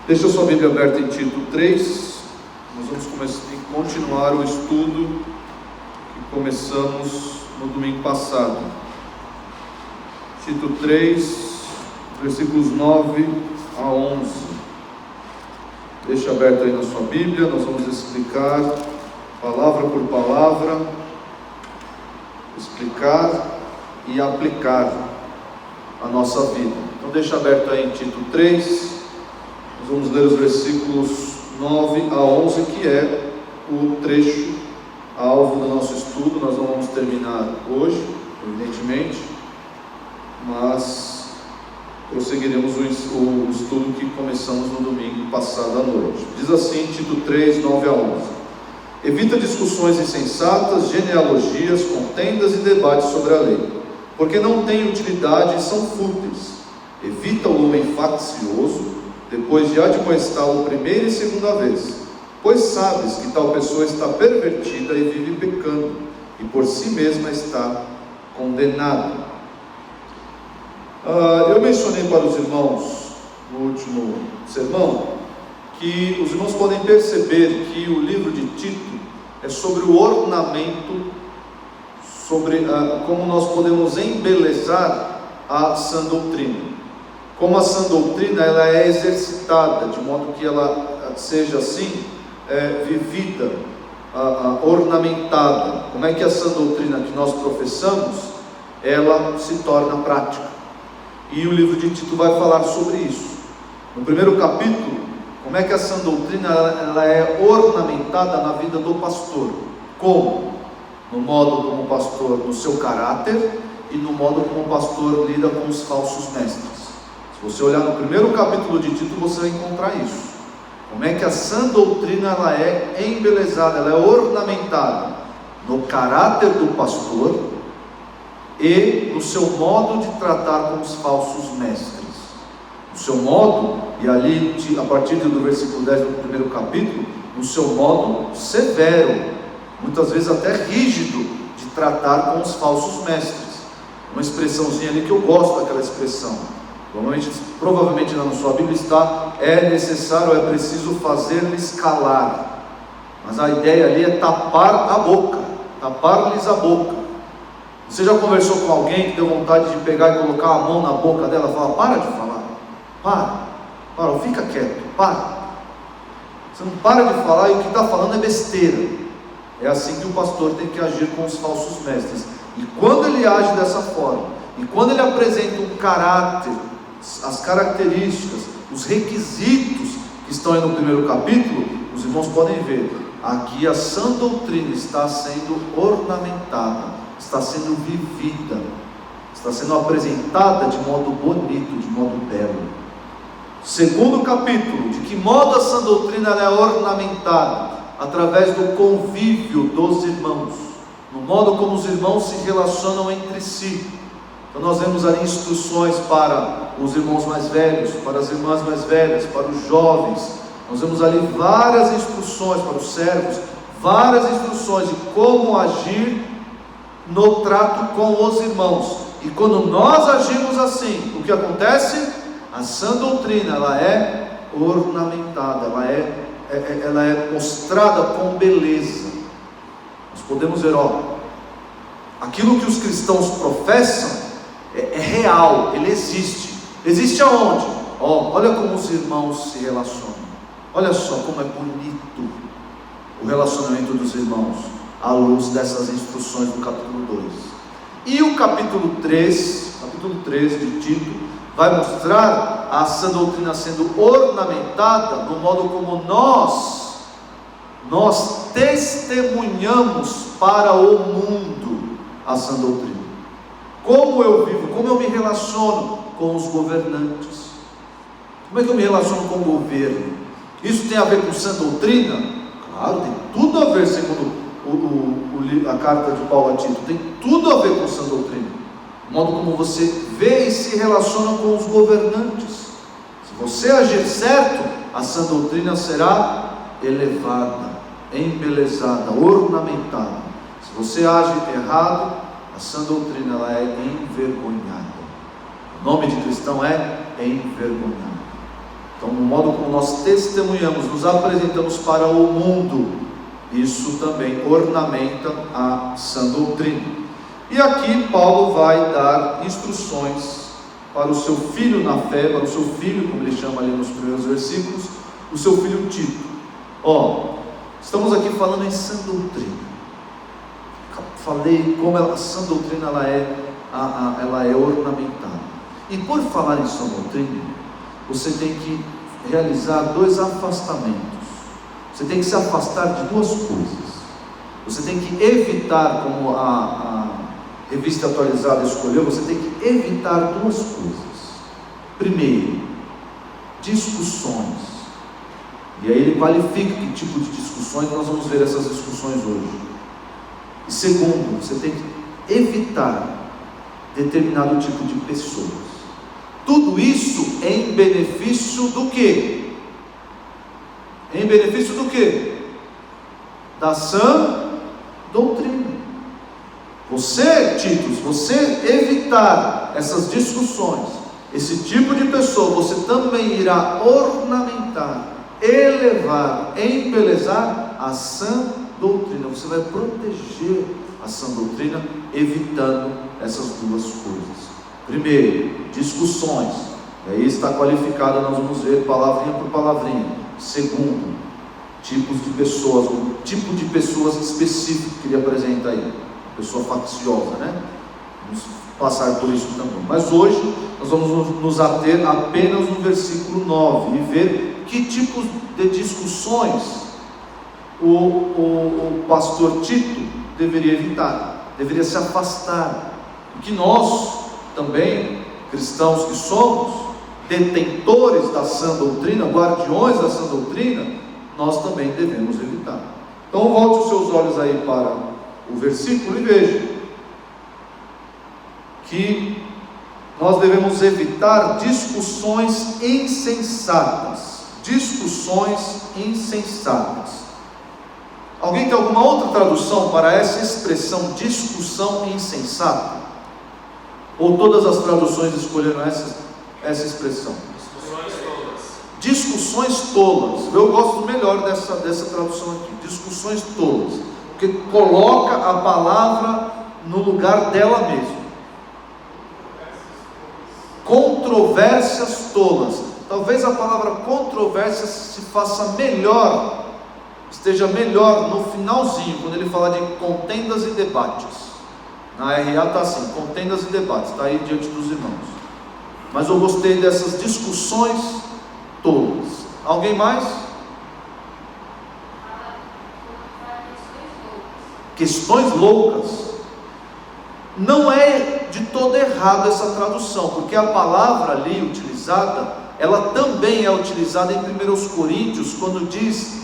Deixa a sua Bíblia aberta em Tito 3. Nós vamos continuar o estudo que começamos no domingo passado. Tito 3, versículos 9 a 11. Deixa aberto aí na sua Bíblia. Nós vamos explicar palavra por palavra, explicar e aplicar a nossa vida. Então deixa aberto aí em Tito 3. Nós vamos ler os versículos 9 a 11, que é o trecho alvo do nosso estudo. Nós não vamos terminar hoje, evidentemente, mas prosseguiremos o estudo que começamos no domingo passado à noite. Diz assim, Tito 3, 9 a 11: Evita discussões insensatas, genealogias, contendas e debates sobre a lei, porque não têm utilidade e são fúteis. Evita o homem faccioso, depois de admoestá-lo primeira e segunda vez, pois sabes que tal pessoa está pervertida e vive pecando, e por si mesma está condenada. Eu mencionei para os irmãos no último sermão que os irmãos podem perceber que o livro de Tito é sobre o ornamento, sobre como nós podemos embelezar a sã doutrina. Como a sã doutrina ela é exercitada, de modo que ela seja assim, vivida, ornamentada. Como é que a sã doutrina que nós professamos, ela se torna prática? E o livro de Tito vai falar sobre isso. No primeiro capítulo, como é que a sã doutrina ela é ornamentada na vida do pastor? Como? No modo como o pastor, no seu caráter, e no modo como o pastor lida com os falsos mestres. Se você olhar no primeiro capítulo de Tito, você vai encontrar isso. Como é que a sã doutrina ela é embelezada, ela é ornamentada no caráter do pastor e no seu modo de tratar com os falsos mestres. No seu modo, e ali a partir do versículo 10 do primeiro capítulo, no seu modo severo, muitas vezes até rígido, de tratar com os falsos mestres. Uma expressãozinha ali que eu gosto daquela expressão. Provavelmente na sua Bíblia está: é necessário, é preciso fazer-lhes calar. Mas a ideia ali é tapar a boca, tapar-lhes a boca. Você já conversou com alguém que deu vontade de pegar e colocar a mão na boca dela e falar: para de falar, para, fica quieto, para. Você não para de falar e o que está falando é besteira. É assim que o pastor tem que agir com os falsos mestres. E quando ele age dessa forma, e quando ele apresenta um caráter, as características, os requisitos que estão aí no primeiro capítulo, os irmãos podem ver, aqui a sã doutrina está sendo ornamentada, está sendo vivida, está sendo apresentada de modo bonito, de modo belo. Segundo capítulo, de que modo a sã doutrina ela é ornamentada? Através do convívio dos irmãos, no modo como os irmãos se relacionam entre si. Então nós vemos ali instruções para os irmãos mais velhos, para as irmãs mais velhas, para os jovens. Nós vemos ali várias instruções para os servos, várias instruções de como agir no trato com os irmãos. E quando nós agimos assim, o que acontece? A sã doutrina ela é ornamentada, ela é mostrada com beleza. Nós podemos ver, aquilo que os cristãos professam é real, ele existe. Existe aonde? Olha como os irmãos se relacionam. Olha só como é bonito o relacionamento dos irmãos, à luz dessas instruções do capítulo 2. E o capítulo 3 de Tito, vai mostrar a sã doutrina sendo ornamentada no modo como nós testemunhamos para o mundo a sã doutrina. Como eu vivo, como eu me relaciono com os governantes. Como é que eu me relaciono com o governo? Isso tem a ver com sã doutrina? Claro, tem tudo a ver, segundo a carta de Paulo a Tito, tem tudo a ver com sã doutrina. O modo como você vê e se relaciona com os governantes. Se você agir certo, a sã doutrina será elevada, embelezada, ornamentada. Se você age errado, a sã doutrina ela é envergonhada. O nome de cristão é envergonhado. Então, no modo como nós testemunhamos, nos apresentamos para o mundo, isso também ornamenta a sã doutrina. E aqui Paulo vai dar instruções para o seu filho na fé, para o seu filho, como ele chama ali nos primeiros versículos, o seu filho Tito. Estamos aqui falando em sã doutrina. Falei como a sã doutrina ela é ornamentada. E por falar em sã doutrina, você tem que realizar 2 afastamentos. Você tem que se afastar de 2 coisas. Você tem que evitar, como a revista atualizada escolheu, você tem que evitar 2 coisas. Primeiro, discussões. E aí ele qualifica que tipo de discussões, nós vamos ver essas discussões hoje. E segundo, você tem que evitar determinado tipo de pessoas. Tudo isso em benefício do quê? Em benefício do quê? Da sã doutrina. Você, Tito, se você evitar essas discussões, esse tipo de pessoa, você também irá ornamentar, elevar, embelezar a sã doutrina. Você vai proteger a sã doutrina, evitando essas 2 coisas. Primeiro, discussões. E aí está qualificado, nós vamos ver palavrinha por palavrinha. Segundo, tipos de pessoas, um tipo de pessoas específico que ele apresenta aí. Pessoa facciosa, né? Vamos passar por isso também. Mas hoje nós vamos nos ater apenas no versículo 9 e ver que tipos de discussões o pastor Tito deveria evitar, deveria se afastar. E que nós também, cristãos que somos, detentores da sã doutrina, guardiões da sã doutrina, nós também devemos evitar. Então volte os seus olhos aí para o versículo e veja que nós devemos evitar discussões insensatas. Discussões insensatas. Alguém tem alguma outra tradução para essa expressão discussão insensata? Ou todas as traduções escolheram essa expressão? Discussões tolas. Discussões tolas. Eu gosto melhor dessa tradução aqui. Discussões tolas. Porque coloca a palavra no lugar dela mesma. Controvérsias tolas. Talvez a palavra controvérsia se faça melhor, esteja melhor no finalzinho, quando ele fala de contendas e debates. Na RA está assim, contendas e debates, está aí diante dos irmãos. Mas eu gostei dessas discussões tolas. Alguém mais? Questões loucas. Não é de todo errado essa tradução, porque a palavra ali utilizada, ela também é utilizada em 1 Coríntios, quando diz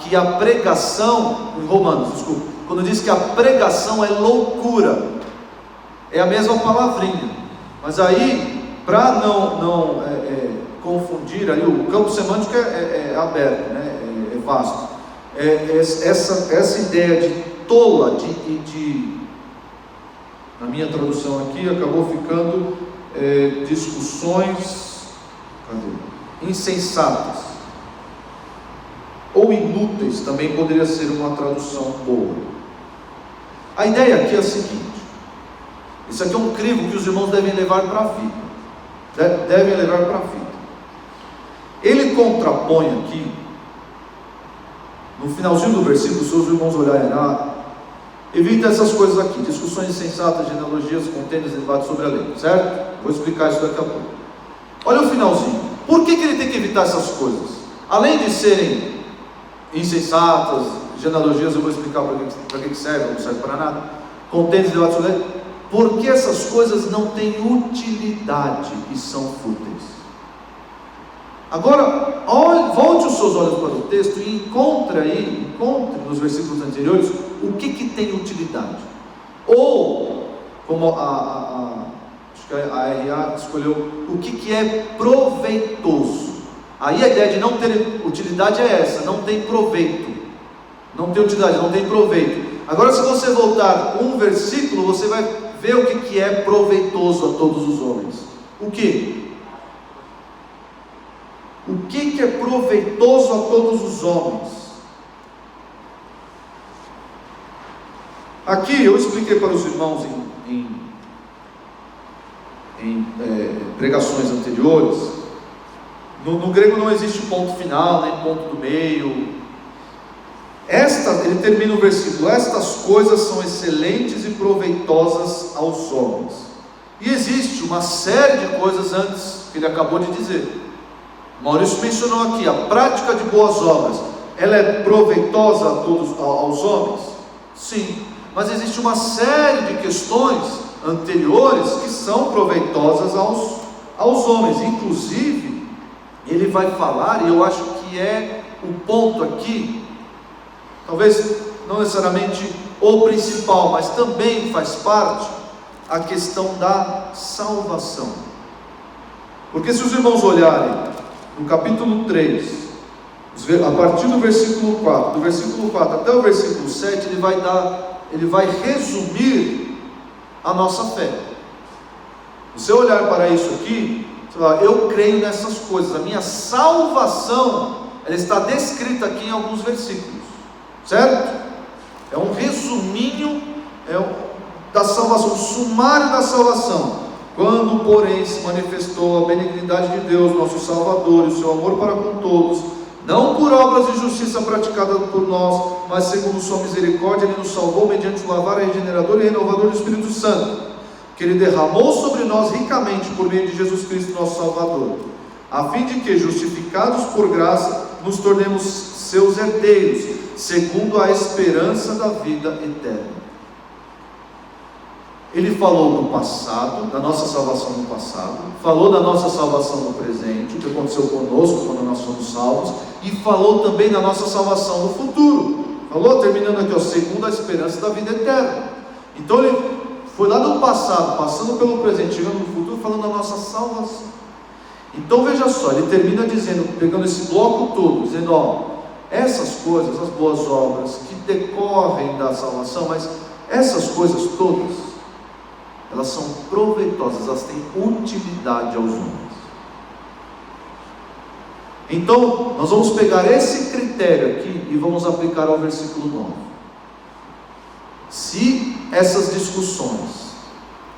que a pregação, em Romanos, desculpa, quando diz que a pregação é loucura, é a mesma palavrinha. Mas aí, para não confundir, ali, o campo semântico é aberto, né? É vasto. Essa ideia de tola, na minha tradução aqui, acabou ficando discussões insensatas ou inúteis, também poderia ser uma tradução boa. A ideia aqui é a seguinte: isso aqui é um crivo que os irmãos devem levar para a vida, devem levar para a vida. Ele contrapõe aqui, no finalzinho do versículo, se os irmãos olharem lá, evita essas coisas aqui: discussões insensatas, genealogias, contendas e debates sobre a lei, certo? Vou explicar isso daqui a pouco. Olha o finalzinho. Por que ele tem que evitar essas coisas? Além de serem insensatas, genealogias, eu vou explicar para que serve, não serve para nada. Contendas e debates sobre a lei. Porque essas coisas não têm utilidade e são fúteis. Agora, volte os seus olhos para o texto e encontre nos versículos anteriores o que tem utilidade. Ou, como acho que a RA escolheu, o que é proveitoso. Aí a ideia de não ter utilidade é essa: não tem proveito. Não tem utilidade, não tem proveito. Agora, se você voltar um versículo, você vai ver o que é proveitoso a todos os homens. O que? O que é proveitoso a todos os homens? Aqui eu expliquei para os irmãos em pregações anteriores. No grego não existe ponto final, nem ponto do meio. Ele termina o versículo: estas coisas são excelentes e proveitosas aos homens. E existe uma série de coisas antes que ele acabou de dizer. Maurício mencionou aqui: a prática de boas obras, ela é proveitosa a todos, aos homens? Sim, mas existe uma série de questões anteriores que são proveitosas aos homens. Inclusive, ele vai falar, e eu acho que é o ponto aqui, talvez não necessariamente o principal, mas também faz parte, a questão da salvação. Porque se os irmãos olharem no capítulo 3, a partir do versículo 4, do versículo 4 até o versículo 7, ele vai resumir a nossa fé. Se você olhar para isso aqui, você vai falar: eu creio nessas coisas, a minha salvação, ela está descrita aqui em alguns versículos, certo? É um resuminho da salvação, um sumário da salvação. Quando, porém, se manifestou a benignidade de Deus, nosso Salvador, e o seu amor para com todos, não por obras de justiça praticadas por nós, mas segundo sua misericórdia, Ele nos salvou mediante o lavar regenerador e renovador do Espírito Santo, que Ele derramou sobre nós ricamente por meio de Jesus Cristo, nosso Salvador, a fim de que, justificados por graça, nos tornemos seus herdeiros, segundo a esperança da vida eterna. Ele falou do passado, da nossa salvação no passado, falou da nossa salvação no presente, o que aconteceu conosco quando nós fomos salvos, e falou também da nossa salvação no futuro. Falou, terminando aqui, segundo a esperança da vida eterna. Então ele foi lá do passado, passando pelo presente, chegando no futuro, falando da nossa salvação. Então veja só, ele termina dizendo, pegando esse bloco todo, dizendo: essas coisas, as boas obras que decorrem da salvação, mas essas coisas todas, elas são proveitosas, elas têm utilidade aos homens. Então, nós vamos pegar esse critério aqui e vamos aplicar ao versículo 9. Se essas discussões,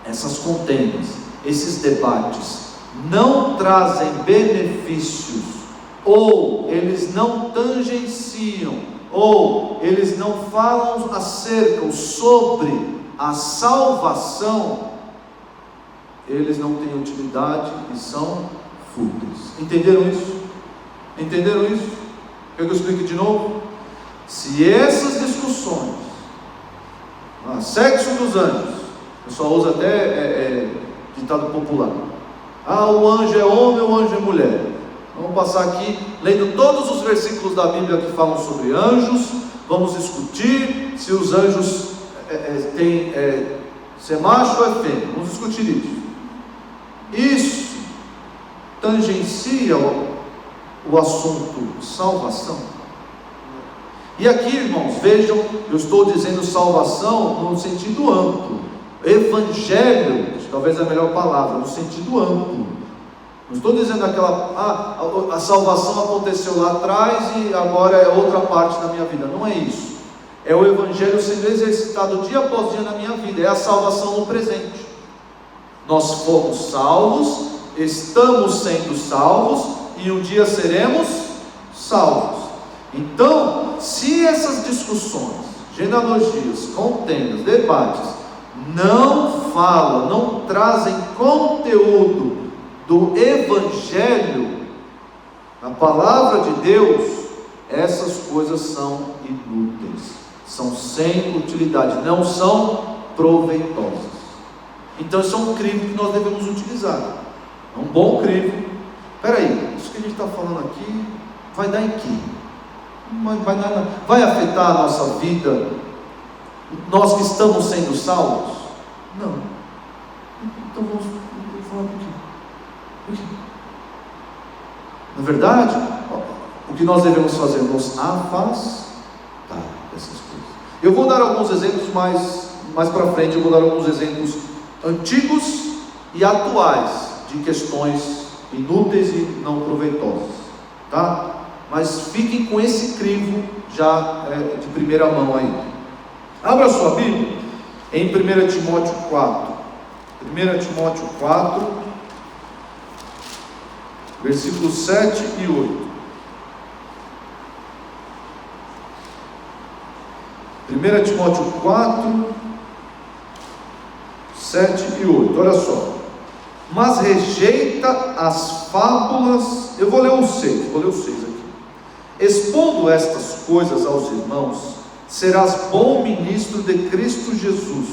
essas contendas, esses debates não trazem benefícios, ou eles não tangenciam, ou eles não falam acerca ou sobre a salvação, eles não têm utilidade e são fúteis. Entenderam isso? Entenderam isso? Quer que eu explique de novo? Se essas discussões, sexo dos anjos, o pessoal usa até ditado popular: o anjo é homem ou o anjo é mulher. Vamos passar aqui lendo todos os versículos da Bíblia que falam sobre anjos. Vamos discutir se os anjos se é macho ou é fêmea. Vamos discutir isso. Isso tangencia o assunto salvação. E aqui, irmãos, vejam, eu estou dizendo salvação no sentido amplo. Evangelho, talvez é a melhor palavra, no sentido amplo. Não estou dizendo a salvação aconteceu lá atrás e agora é outra parte da minha vida. Não é isso. É o Evangelho sendo exercitado dia após dia na minha vida. É a salvação no presente. Nós fomos salvos, estamos sendo salvos e um dia seremos salvos. Então, se essas discussões, genealogias, contendas, debates não falam, não trazem conteúdo do Evangelho, a palavra de Deus, essas coisas são inúteis, são sem utilidade, não são proveitosas. Então isso é um crivo que nós devemos utilizar, é um bom crivo. Espera aí, isso que a gente está falando aqui vai dar em quê? Vai afetar a nossa vida, nós que estamos sendo salvos? Não. Então vamos falar por quê? Na verdade, o que nós devemos fazer? Nos afastar dessas coisas. Eu vou dar alguns exemplos mais para frente. Eu vou dar alguns exemplos antigos e atuais de questões inúteis e não proveitosas. tá? Mas fiquem com esse crivo já de primeira mão aí. Abra sua Bíblia em 1 Timóteo 4. 1 Timóteo 4, versículos 7 e 8. 1 Timóteo 4, 7 e 8. Olha só. Mas rejeita as fábulas. Eu vou ler os 6 aqui. Expondo estas coisas aos irmãos, serás bom ministro de Cristo Jesus,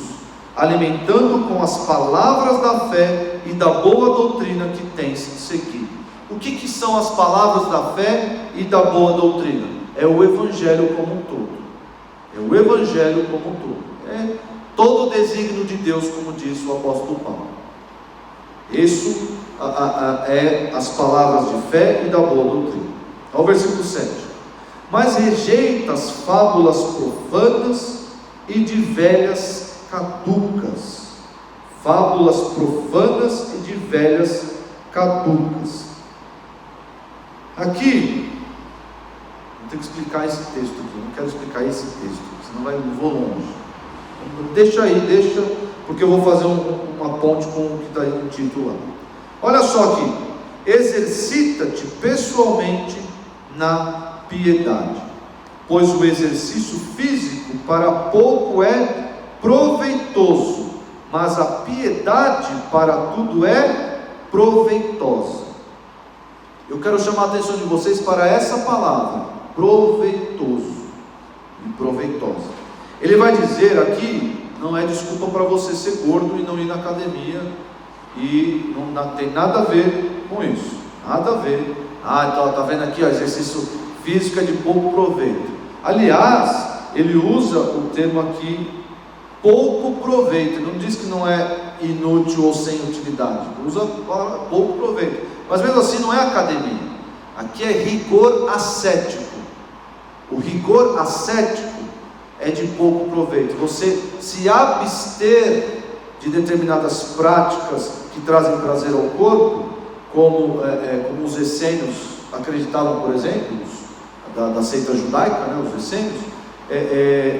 alimentando com as palavras da fé e da boa doutrina que tens seguido. O que são as palavras da fé e da boa doutrina? É o Evangelho como um todo. É o Evangelho como um todo. É todo o desígnio de Deus, como diz o apóstolo Paulo. Isso é as palavras de fé e da boa doutrina. Ao versículo 7. Mas rejeita as fábulas profanas e de velhas caducas. Fábulas profanas e de velhas caducas. Aqui, vou ter que explicar esse texto aqui. Eu não quero explicar esse texto, senão eu vou longe. Deixa, porque eu vou fazer uma ponte com o que está aí no título lá. Olha só aqui. Exercita-te pessoalmente na piedade, pois o exercício físico para pouco é proveitoso, mas a piedade para tudo é proveitosa. Eu quero chamar a atenção de vocês para essa palavra, proveitoso e proveitosa. Ele vai dizer aqui, não é desculpa para você ser gordo e não ir na academia, e não tem nada a ver com isso, nada a ver. Então está vendo aqui, exercício físico é de pouco proveito. Aliás, ele usa o termo aqui, pouco proveito. Ele não diz que não é inútil ou sem utilidade, usa a palavra pouco proveito. Mas mesmo assim não é academia, aqui é rigor ascético. O rigor ascético é de pouco proveito. Você se abster de determinadas práticas que trazem prazer ao corpo, como os essênios acreditavam, por exemplo, da seita judaica, os essênios,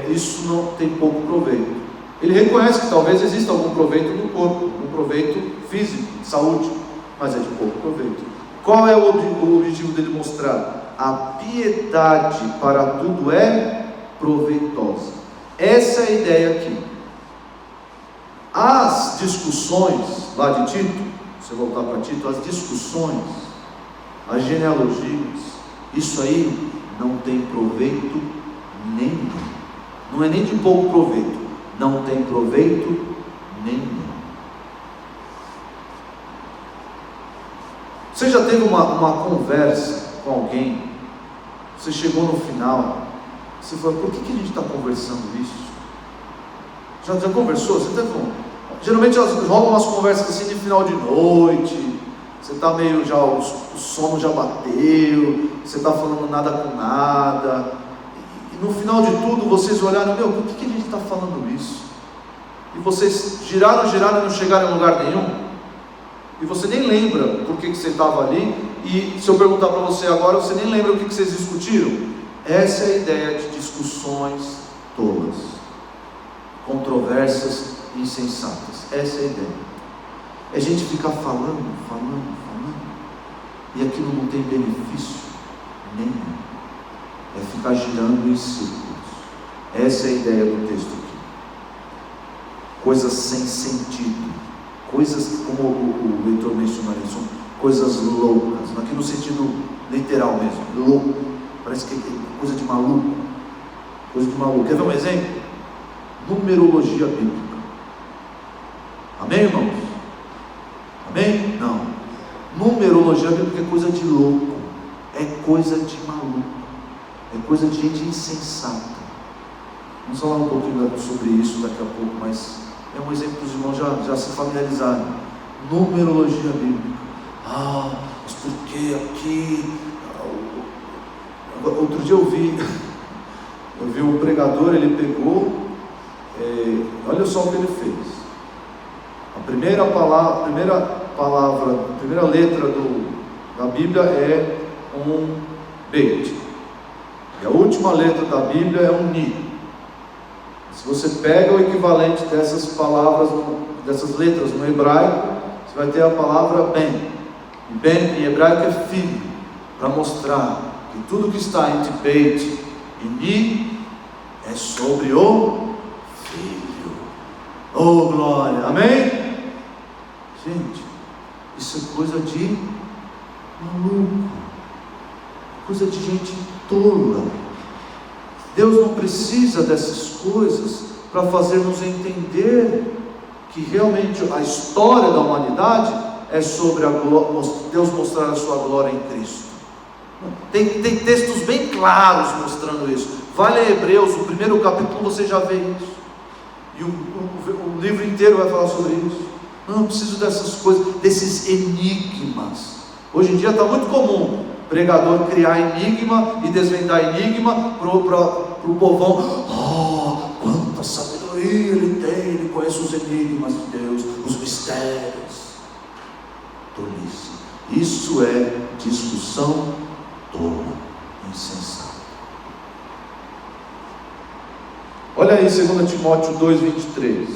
isso não tem pouco proveito. Ele reconhece que talvez exista algum proveito no corpo, um proveito físico, de saúde, mas é de pouco proveito. Qual é o objetivo dele mostrar? A piedade para tudo é proveitosa. Essa é a ideia aqui. As discussões lá de Tito, se voltar para Tito, as discussões, as genealogias, isso aí não tem proveito nenhum. Não é nem de pouco proveito, não tem proveito nenhum. Você já teve uma conversa com alguém, você chegou no final, você falou, por que a gente está conversando isso? Já conversou? Você teve geralmente rolam umas conversas assim de final de noite, você está meio já, o sono já bateu, você está falando nada com nada, e no final de tudo vocês olharam, por que a gente está falando isso? E vocês giraram e não chegaram em lugar nenhum, e você nem lembra por que você estava ali, e se eu perguntar para você agora, você nem lembra o que vocês discutiram. Essa é a ideia de discussões tolas, controversas insensatas. Essa é a ideia. É a gente ficar falando, e aquilo não tem benefício nenhum. É ficar girando em círculos. Essa é a ideia do texto aqui. Coisas sem sentido, coisas, como o leitor mencionou, são coisas loucas, aqui no sentido literal mesmo, louco, parece que é coisa de maluco, Quer ver um exemplo? Numerologia bíblica. Amém, irmãos? Amém? Não. Numerologia bíblica é coisa de louco, é coisa de maluco, é coisa de gente insensata. Vamos falar um pouquinho sobre isso daqui a pouco, mas é um exemplo que os irmãos já se familiarizaram. Numerologia bíblica. Mas por que aqui? Outro dia eu vi um pregador, ele pegou, olha só o que ele fez. A primeira palavra, a primeira letra da Bíblia é um Beit. E a última letra da Bíblia é um Ni. Se você pega o equivalente dessas palavras, dessas letras no hebraico, você vai ter a palavra Ben. E Ben em hebraico é filho, para mostrar que tudo que está entre Beit e Ni é sobre o filho. Oh glória, amém? Gente, isso é coisa de maluco, coisa de gente tola. Deus não precisa dessas coisas para fazer-nos entender que realmente a história da humanidade é sobre Deus mostrar a sua glória em Cristo. Tem textos bem claros mostrando isso. Vai ler Hebreus, o primeiro capítulo você já vê isso. E o livro inteiro vai falar sobre isso. Não preciso dessas coisas, desses enigmas. Hoje em dia está muito comum pregador criar enigma e desvendar enigma para o povão. Oh, quanta sabedoria ele tem, ele conhece os enigmas de Deus, os mistérios. Tolice. Isso é discussão tola, insensata. Olha aí 2 Timóteo 2,23.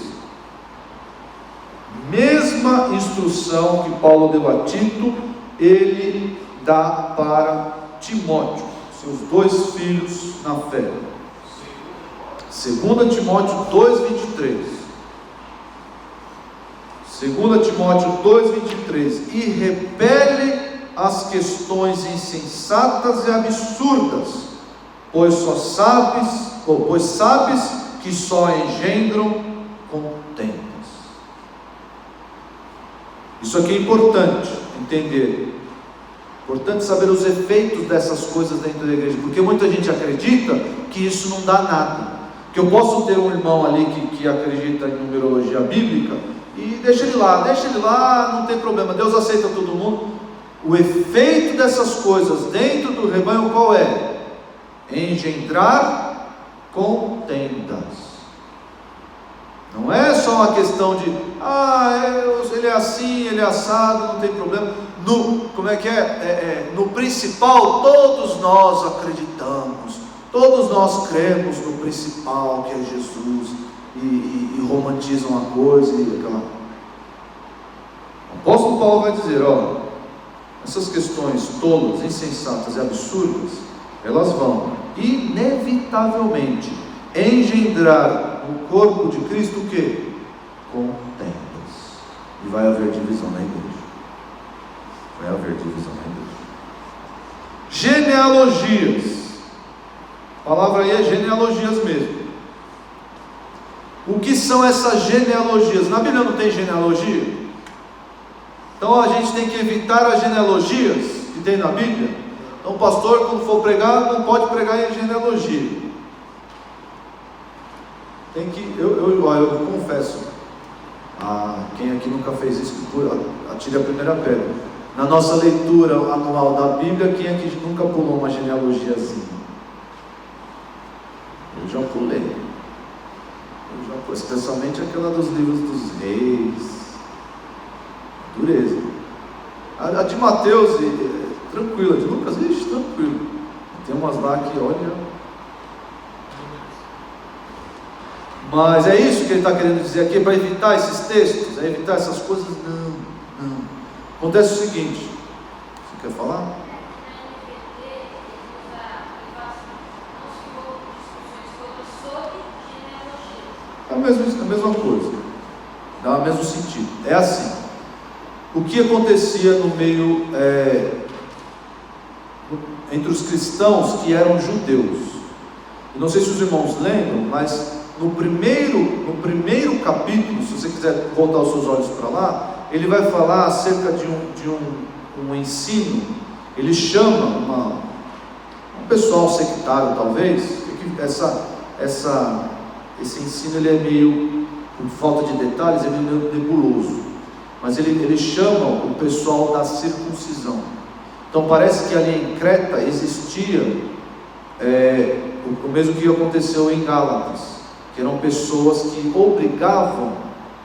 Mesma instrução que Paulo deu a Tito, ele dá para Timóteo, seus 2 filhos na fé. 2 Timóteo 2,23. 2 Timóteo 2,23. E repele as questões insensatas e absurdas, pois sabes que só engendram contendas. Isso aqui é importante entender. Importante saber os efeitos dessas coisas dentro da igreja, porque muita gente acredita que isso não dá nada, que eu posso ter um irmão ali que acredita em numerologia bíblica e deixa ele lá, não tem problema, Deus aceita todo mundo. O efeito dessas coisas dentro do rebanho qual é? Engendrar contendas. Não é só uma questão de ele é assim, ele é assado, não tem problema. No principal todos nós acreditamos, todos nós cremos no principal que é Jesus, e romantizam a coisa e aquela. O apóstolo Paulo vai dizer, essas questões tolas, insensatas e absurdas, elas vão inevitavelmente engendrar no corpo de Cristo o quê? Contendas. E vai haver divisão na igreja. Vai haver divisão na igreja. Genealogias. A palavra aí é genealogias mesmo. O que são essas genealogias? Na Bíblia não tem genealogia? Então a gente tem que evitar as genealogias que tem na Bíblia. Então o pastor, quando for pregar, não pode pregar em genealogia. Tem que, eu confesso, quem aqui nunca fez isso, atire a primeira pedra. Na nossa leitura anual da Bíblia, quem aqui nunca pulou uma genealogiazinha? Eu já pulei, especialmente aquela dos livros dos reis, dureza. A de Mateus, tranquila, a de Lucas, tranquilo. Tem umas lá que, olha. Mas é isso que ele está querendo dizer aqui, para evitar esses textos, evitar essas coisas? Não. Acontece o seguinte, você quer falar? É a mesma coisa, dá o mesmo sentido. É assim, o que acontecia no meio, entre os cristãos que eram judeus? Eu não sei se os irmãos lembram, mas no primeiro capítulo, se você quiser voltar os seus olhos para lá, ele vai falar acerca de um ensino. Ele chama um pessoal sectário, talvez. Esse ensino ele é meio, por falta de detalhes, ele é meio nebuloso, mas ele chama o pessoal da circuncisão. Então parece que ali em Creta existia o mesmo que aconteceu em Gálatas, que eram pessoas que obrigavam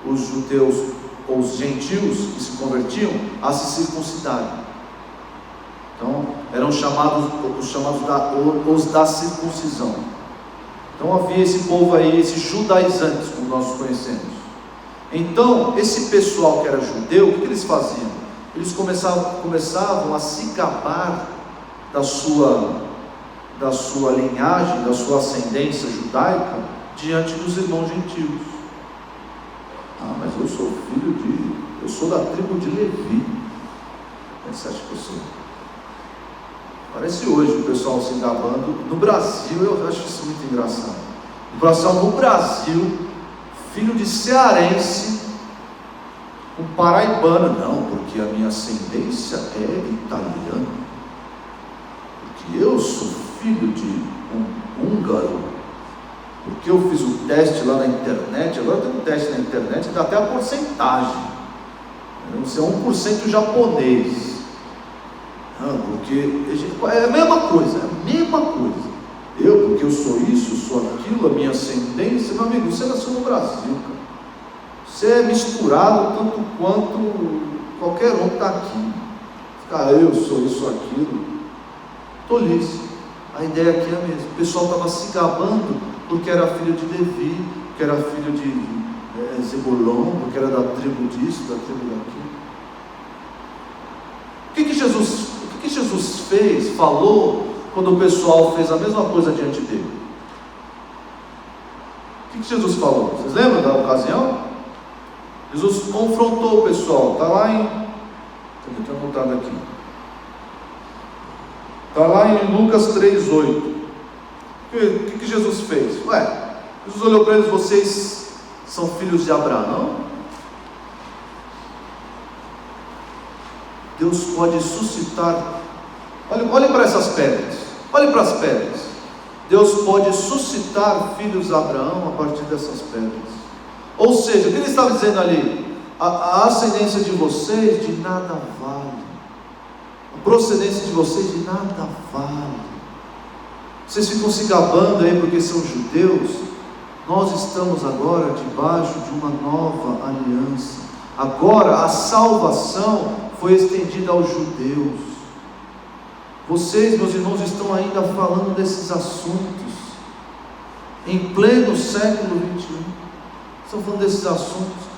os judeus ou os gentios que se convertiam a se circuncidarem. Então eram os chamados os da circuncisão. Então havia esse povo aí, esses judaizantes, como nós os conhecemos. Então, esse pessoal que era judeu, o que eles faziam? Eles começavam a se gabar da sua linhagem, da sua ascendência judaica, diante dos irmãos gentios. Ah, mas eu sou da tribo de Levi. Como você acha que eu sou? Parece hoje o pessoal se gabando. No Brasil, eu acho isso muito engraçado. O pessoal no Brasil, filho de cearense, um paraibano, não, porque a minha ascendência é italiana, porque eu sou filho de um húngaro, porque eu fiz o teste lá na internet. Agora tem um teste na internet, dá até a porcentagem. Você é 1% japonês. Não, porque é a mesma coisa, porque eu sou isso, sou aquilo, a minha ascendência. Meu amigo, você nasceu no Brasil, cara. Você é misturado tanto quanto qualquer um que está aqui. Eu sou isso, aquilo. Tolice. A ideia aqui é a mesma. O pessoal estava se gabando porque era filho de Levi, porque era filho de Zebulon, porque era da tribo disso, da tribo daquilo. O que Jesus fez, falou, quando o pessoal fez a mesma coisa diante dele? O que Jesus falou? Vocês lembram da ocasião? Jesus confrontou o pessoal. Está lá em... Eu tinha anotado aqui. Está lá em Lucas 3,8. O que Jesus fez? Jesus olhou para eles: vocês são filhos de Abraão? Deus pode suscitar. Olhe para essas pedras. Olhe para as pedras. Deus pode suscitar filhos de Abraão a partir dessas pedras. Ou seja, o que ele estava dizendo ali? A ascendência de vocês de nada vale. A procedência de vocês de nada vale. Vocês ficam se gabando aí porque são judeus. Nós estamos agora debaixo de uma nova aliança. Agora a salvação foi estendida aos judeus. Vocês, meus irmãos, estão ainda falando desses assuntos em pleno século 21. Estão falando desses assuntos.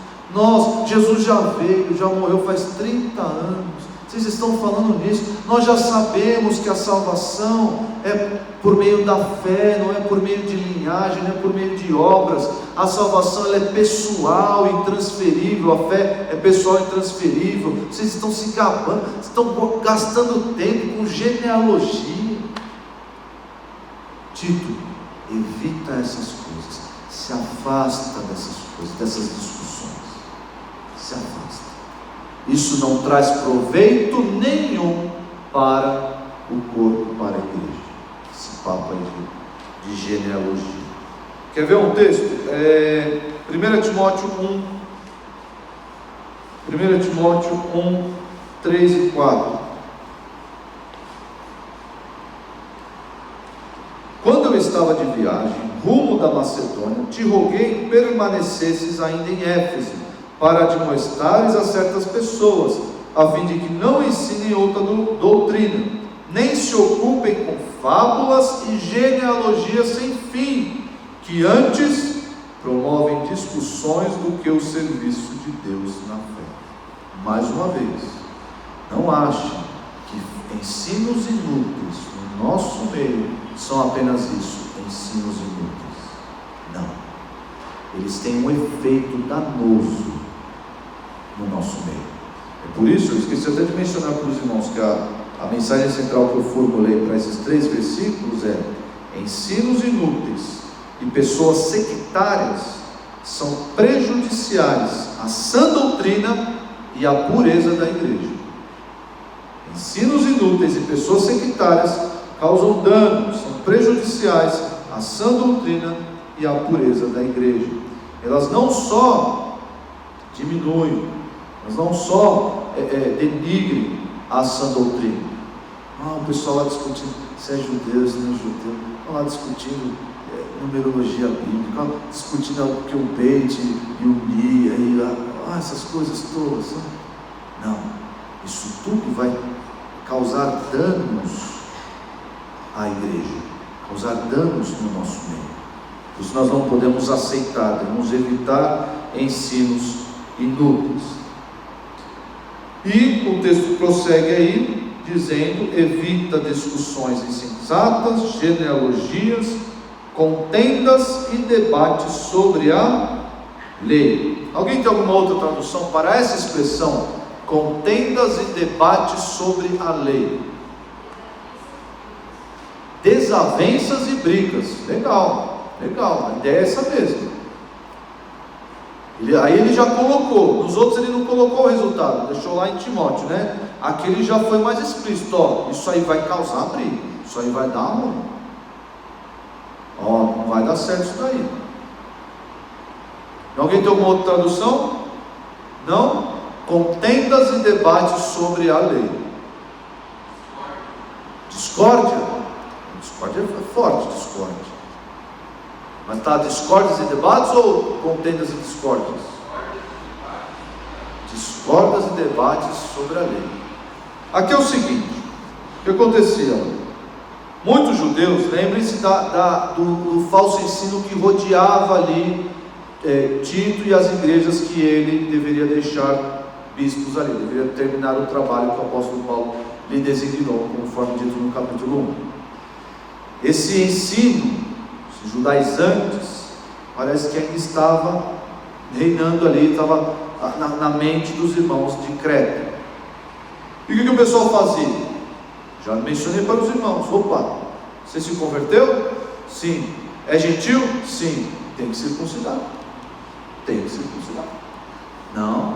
Jesus já veio, já morreu faz 30 anos. Vocês estão falando nisso. Nós já sabemos que a salvação é por meio da fé, não é por meio de linhagem, não é por meio de obras. A salvação ela é pessoal, intransferível. A fé é pessoal, intransferível. Vocês estão se gabando, estão gastando tempo com genealogia. Tito, evita essas coisas. Se afasta dessas coisas, dessas discussões. Se afasta. Isso não traz proveito nenhum para o corpo, para a igreja. Esse papo aí de genealogia. Quer ver um texto? 1 Timóteo 1, 3 e 4. Quando eu estava de viagem, rumo da Macedônia, te roguei permanecesses ainda em Éfeso, para admoestares a certas pessoas, a fim de que não ensinem outra doutrina, nem se ocupem com fábulas e genealogias sem fim, que antes promovem discussões do que o serviço de Deus na fé. Mais uma vez, não achem que ensinos inúteis no nosso meio são apenas isso, ensinos inúteis. Não, eles têm um efeito danoso no nosso meio. É por isso, eu esqueci até de mencionar para os irmãos que a mensagem central que eu formulei para esses 3 versículos é: ensinos inúteis e pessoas sectárias são prejudiciais à sã doutrina e à pureza da igreja. Ensinos inúteis e pessoas sectárias causam danos, são prejudiciais à sã doutrina e à pureza da igreja. Elas não só diminuem, elas não só denigrem a sã doutrina. O pessoal lá discutindo se é judeu, se não é judeu, estão lá discutindo numerologia bíblica, discutindo o que o Beit e o Ni, essas coisas todas. Não, isso tudo vai causar danos à igreja, causar danos no nosso meio. Por isso nós não podemos aceitar, devemos evitar ensinos inúteis. E o texto prossegue aí, dizendo: evita discussões insensatas, genealogias, contendas e debates sobre a lei. Alguém tem alguma outra tradução para essa expressão? Contendas e debates sobre a lei. Desavenças e brigas. Legal, a ideia é essa mesmo. Aí ele já colocou, nos outros ele não colocou o resultado, deixou lá em Timóteo, né? Aqui ele já foi mais explícito: ó, isso aí vai causar briga, isso aí vai dar ruim, ó, não vai dar certo isso daí. Alguém tem alguma outra tradução? Não? Contendas e debates sobre a lei. Discórdia? Discórdia é forte, discórdia. Mas está discórdias e debates ou contendas e discórdias? Discórdias e debates sobre a lei. Aqui é o seguinte: o que acontecia? Muitos judeus, lembrem-se do falso ensino que rodeava ali Tito e as igrejas que ele deveria deixar bispos ali, deveria terminar o trabalho que o apóstolo Paulo lhe designou, conforme dito no capítulo 1. Esse ensino judaizantes, parece que ainda estava reinando ali, estava na mente dos irmãos de Creta. E o que o pessoal fazia? Já mencionei para os irmãos: opa, você se converteu? Sim. É gentil? Sim. Tem que circuncidar. Tem que circuncidar. Não,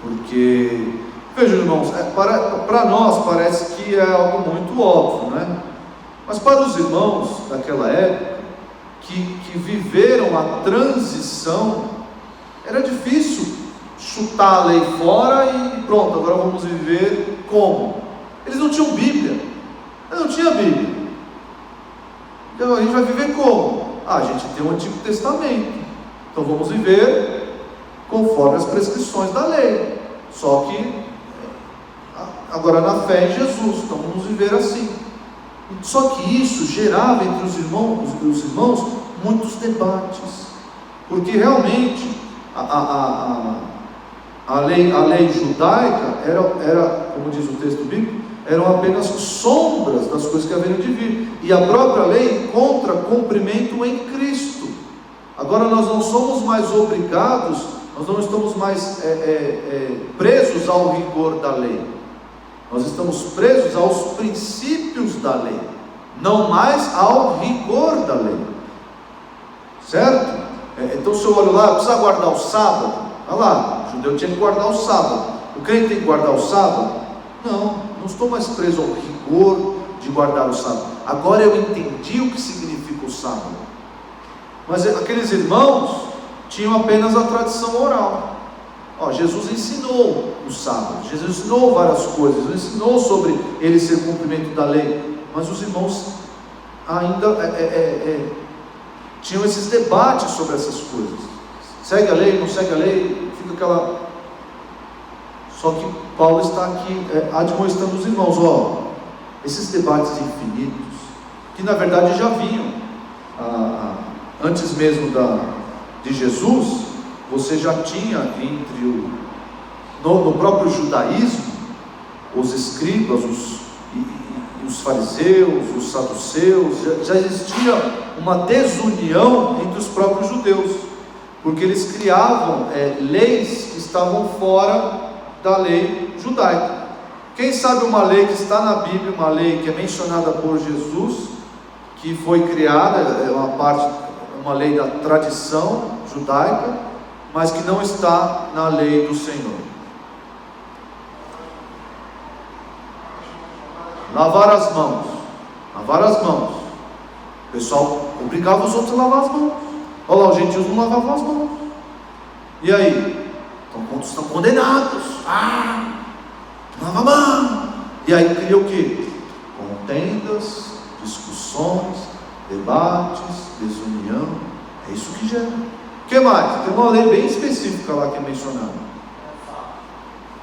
porque, vejam, irmãos, para nós parece que é algo muito óbvio, né? Mas para os irmãos daquela época, que viveram a transição, era difícil chutar a lei fora e pronto, agora vamos viver como? Eles não tinham Bíblia, não tinha Bíblia. Então a gente vai viver como? A gente tem o Antigo Testamento, então vamos viver conforme as prescrições da lei, só que agora na fé em Jesus, então vamos viver assim. Só que isso gerava entre os irmãos muitos debates, porque realmente a lei judaica era, como diz o texto bíblico, eram apenas sombras das coisas que haveriam de vir, e a própria lei encontra cumprimento em Cristo. Agora nós não somos mais obrigados, nós não estamos mais presos ao rigor da lei. Nós estamos presos aos princípios da lei, não mais ao rigor da lei, certo? Então se eu olho lá, precisa guardar o sábado, olha lá, o judeu tinha que guardar o sábado, o crente tem que guardar o sábado? Não estou mais preso ao rigor de guardar o sábado. Agora eu entendi o que significa o sábado. Mas aqueles irmãos tinham apenas a tradição oral. Jesus ensinou o sábado, Jesus ensinou várias coisas, Jesus ensinou sobre ele ser cumprimento da lei, mas os irmãos ainda tinham esses debates sobre essas coisas. Segue a lei, não segue a lei, fica aquela... Só que Paulo está aqui admoestando os irmãos, esses debates infinitos, que na verdade já vinham, antes mesmo de Jesus. Você já tinha entre no próprio judaísmo, os escribas, os fariseus, os saduceus, já existia uma desunião entre os próprios judeus, porque eles criavam leis que estavam fora da lei judaica. Quem sabe uma lei que está na Bíblia, uma lei que é mencionada por Jesus, que foi criada, uma lei da tradição judaica, mas que não está na lei do Senhor. Lavar as mãos. O pessoal obrigava os outros a lavar as mãos. Olha lá, os gentios não lavavam as mãos. E aí? Estão condenados. Lava a mão. E aí cria o quê? Contendas, discussões, debates, desunião. É isso que gera. O que mais? Tem uma lei bem específica lá que é mencionada.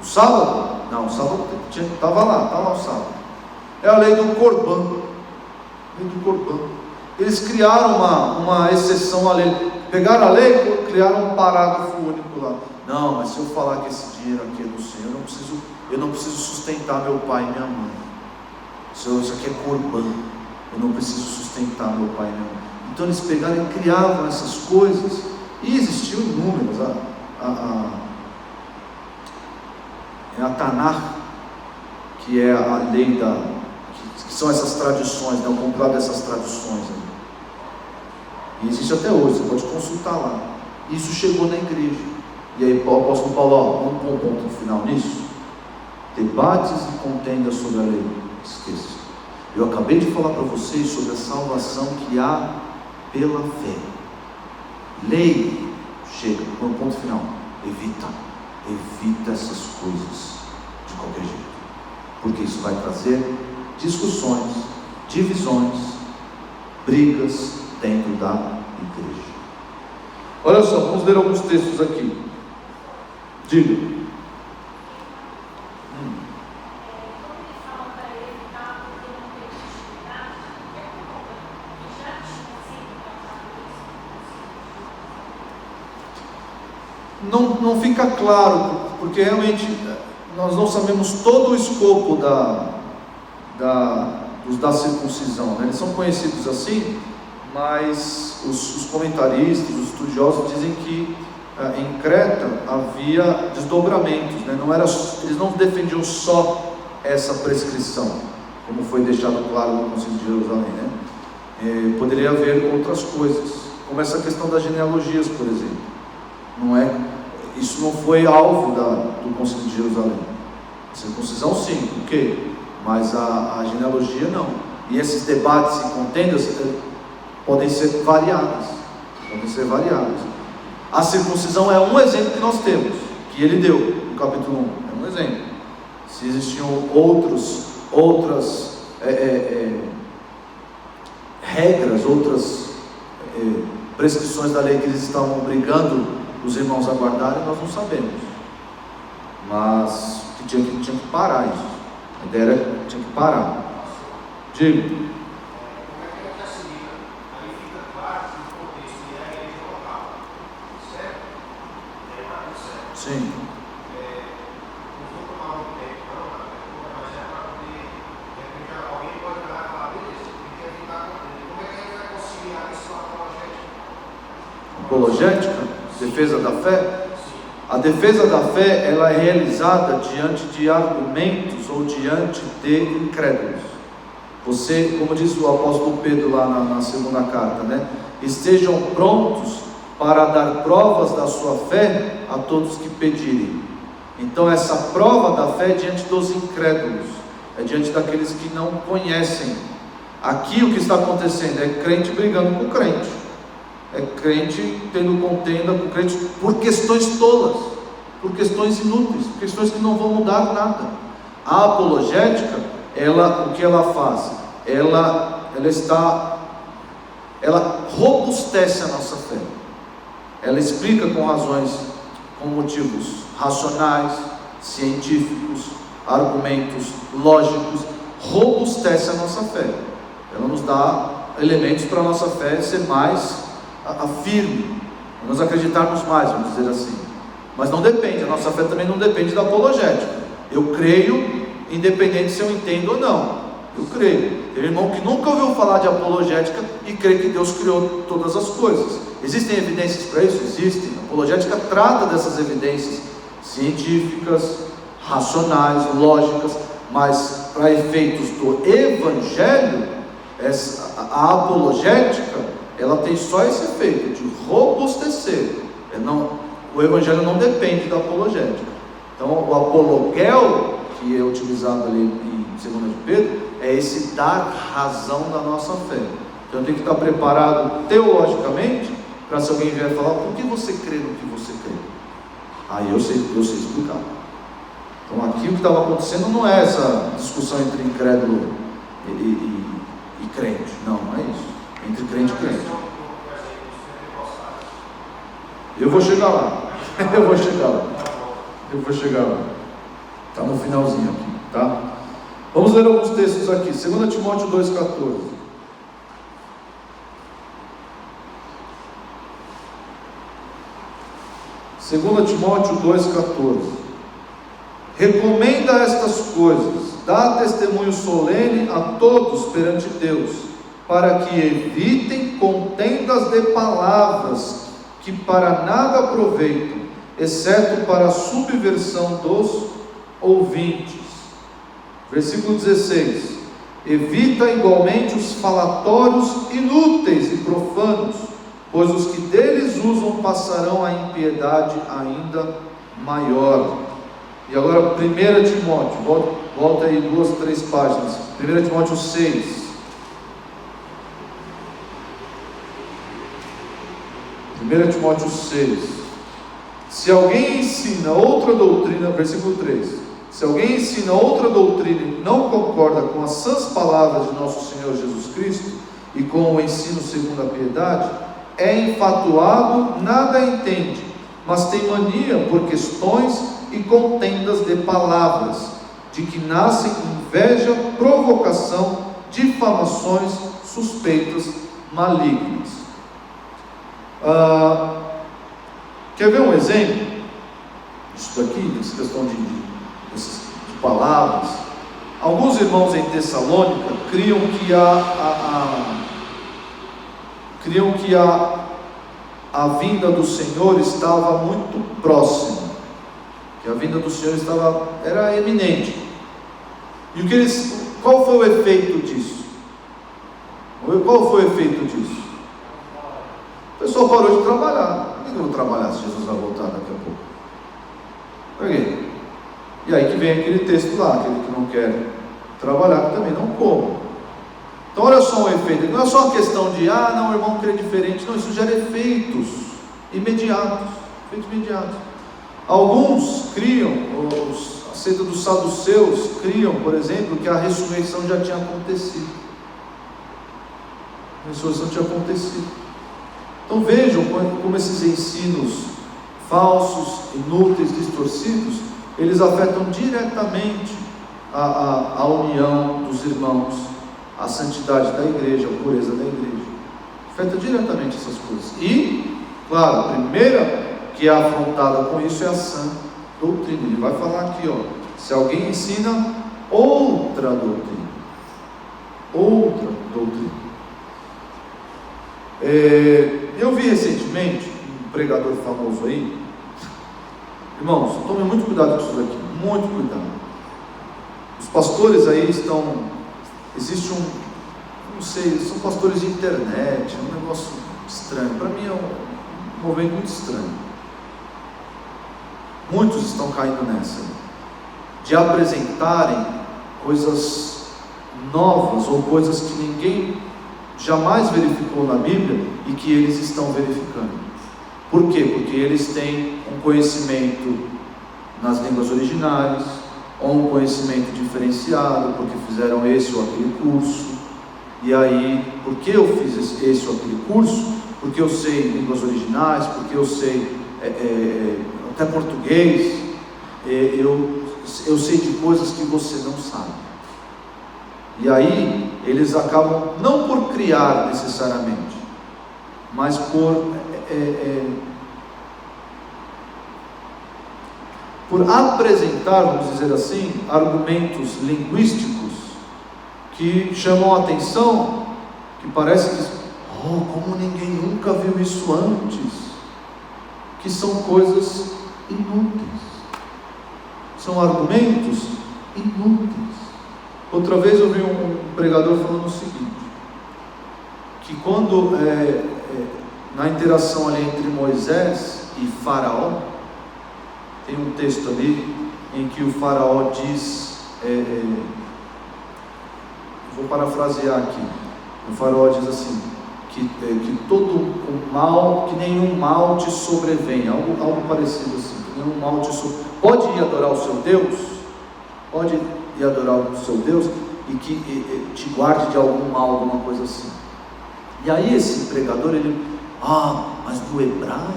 O sábado? Não, o sábado estava lá, está lá o sábado. É a lei do Corban. Lei do Corban. Eles criaram uma exceção à lei. Pegaram a lei e criaram um parágrafo único lá. Não, mas se eu falar que esse dinheiro aqui é do Senhor, eu não preciso sustentar meu pai e minha mãe. Isso aqui é Corban. Eu não preciso sustentar meu pai e minha mãe. Então eles pegaram e criavam essas coisas. E existiam inúmeras. A Tanakh, que é a lei que são essas tradições, o compilado dessas tradições. E existe até hoje, você pode consultar lá. Isso chegou na igreja. E aí o apóstolo Paulo, vamos pôr um ponto final nisso. Debates e contendas sobre a lei. Esqueça. Eu acabei de falar para vocês sobre a salvação que há pela fé. Lei, chega, põe um ponto final. Evita essas coisas de qualquer jeito, porque isso vai trazer discussões, divisões, brigas dentro da igreja. Olha só, vamos ler alguns textos aqui. Diga. Não fica claro, porque realmente nós não sabemos todo o escopo da circuncisão, né? Eles são conhecidos assim, mas os comentaristas, os estudiosos dizem que em Creta havia desdobramentos, né? Eles não defendiam só essa prescrição, como foi deixado claro no Concílio de Jerusalém, né? Poderia haver outras coisas, como essa questão das genealogias, por exemplo. Isso não foi alvo do Concílio de Jerusalém. A circuncisão sim, o quê? Mas a genealogia não. E esses debates e contendas podem ser variados. A circuncisão é um exemplo que nós temos, que ele deu no capítulo 1. É um exemplo. Se existiam outras regras, outras prescrições da lei que eles estavam obrigando os irmãos a guardarem, nós não sabemos, mas que tinha que parar isso. A ideia era que tinha que parar. Digo. Como é que se liga? Ali fica claro que o contexto é a igreja local, certo? Sim. Não vou tomar muito tempo, mas é para poder, de repente, alguém pode olhar e falar, beleza, tem que evitar contexto. Como é que a gente vai conciliar isso com a apologética? Apologética? Defesa da fé? A defesa da fé, ela é realizada diante de argumentos ou diante de incrédulos. Você, como diz o apóstolo Pedro lá na segunda carta, né? Estejam prontos para dar provas da sua fé a todos que pedirem. Então essa prova da fé é diante dos incrédulos, é diante daqueles que não conhecem. Aqui o que está acontecendo é crente brigando com crente, é crente tendo contenda com crente por questões tolas, por questões inúteis, por questões que não vão mudar nada. A apologética, o que ela faz? Ela robustece a nossa fé. Ela explica com razões, com motivos racionais, científicos, argumentos lógicos, robustece a nossa fé. Ela nos dá elementos para a nossa fé ser mais firme, para nós acreditarmos mais, vamos dizer assim. Mas não depende, a nossa fé também não depende da apologética. Eu creio, independente se eu entendo ou não. Eu creio. Tem irmão que nunca ouviu falar de apologética e crê que Deus criou todas as coisas. Existem evidências para isso? Existem. A apologética trata dessas evidências científicas, racionais, lógicas, mas para efeitos do Evangelho, a apologética, ela tem só esse efeito de robustecer. O Evangelho não depende da apologética. Então, o apologel, que é utilizado ali em 2 de Pedro, é esse dar razão da nossa fé. Então, eu tenho que estar preparado teologicamente para, se alguém vier falar, por que você crê no que você crê? Aí eu sei explicar. Então, aqui o que estava acontecendo não é essa discussão entre incrédulo e crente. Não é isso. Entre crente e crente. Eu vou chegar lá. Está no finalzinho aqui, tá? Vamos ler alguns textos aqui. 2 Timóteo 2,14. 2 Timóteo 2,14. Recomenda estas coisas, dá testemunho solene a todos perante Deus, para que evitem contendas de palavras que para nada aproveitam, exceto para a subversão dos ouvintes. Versículo 16. Evita igualmente os falatórios inúteis e profanos, pois os que deles usam passarão a impiedade ainda maior. E agora 1 Timóteo, volta aí 2, 3 páginas. 1 Timóteo 6. 1 Timóteo 6. Se alguém ensina outra doutrina, versículo 3. Se alguém ensina outra doutrina e não concorda com as sãs palavras de nosso Senhor Jesus Cristo e com o ensino segundo a piedade, é enfatuado, nada entende, mas tem mania por questões e contendas de palavras, de que nascem inveja, provocação, difamações, suspeitas malignas. Quer ver um exemplo disso daqui, dessa questão de palavras? Alguns irmãos em Tessalônica criam que a vinda do Senhor estava muito próxima, que a vinda do Senhor era eminente. E qual foi o efeito disso? Qual foi o efeito disso? O pessoal parou de trabalhar. Por que eu vou trabalhar se Jesus vai voltar daqui a pouco? Por quê? E aí que vem aquele texto lá, aquele que não quer trabalhar, que também não come. Então olha só o efeito. Não é só uma questão de, não, o irmão crê diferente. Não, isso gera efeitos imediatos. Alguns criam, a seita dos saduceus criam, por exemplo, que a ressurreição já tinha acontecido. Então vejam como esses ensinos falsos, inúteis, distorcidos, eles afetam diretamente a união dos irmãos, a santidade da igreja, a pureza da igreja. Afeta diretamente essas coisas. E, claro, a primeira que é afrontada com isso é a sã doutrina. Ele vai falar aqui, se alguém ensina outra doutrina. Eu vi recentemente um pregador famoso aí. Irmãos, tomem muito cuidado com isso daqui, muito cuidado. Os pastores aí existe não sei, são pastores de internet, é um negócio estranho. Para mim é um movimento muito estranho. Muitos estão caindo nessa, de apresentarem coisas novas ou coisas que ninguém jamais verificou na Bíblia e que eles estão verificando. Por quê? Porque eles têm um conhecimento nas línguas originais, ou um conhecimento diferenciado, porque fizeram esse ou aquele curso. E aí, por que eu fiz esse ou aquele curso? Porque eu sei línguas originais, porque eu sei até português, eu sei de coisas que você não sabe. E aí, eles acabam, não por criar necessariamente, mas por apresentar, vamos dizer assim, argumentos linguísticos que chamam a atenção, que parece que, como ninguém nunca viu isso antes, que são coisas inúteis, são argumentos inúteis. Outra vez eu vi um pregador falando o seguinte, que quando na interação ali entre Moisés e Faraó, tem um texto ali em que o Faraó diz, vou parafrasear aqui, o Faraó diz assim, que todo o mal, que nenhum mal te sobrevém, algo parecido assim, que nenhum mal te sobrevém. Pode ir adorar o seu Deus, e que te guarde de algum mal, alguma coisa assim. E aí esse pregador, mas no hebraico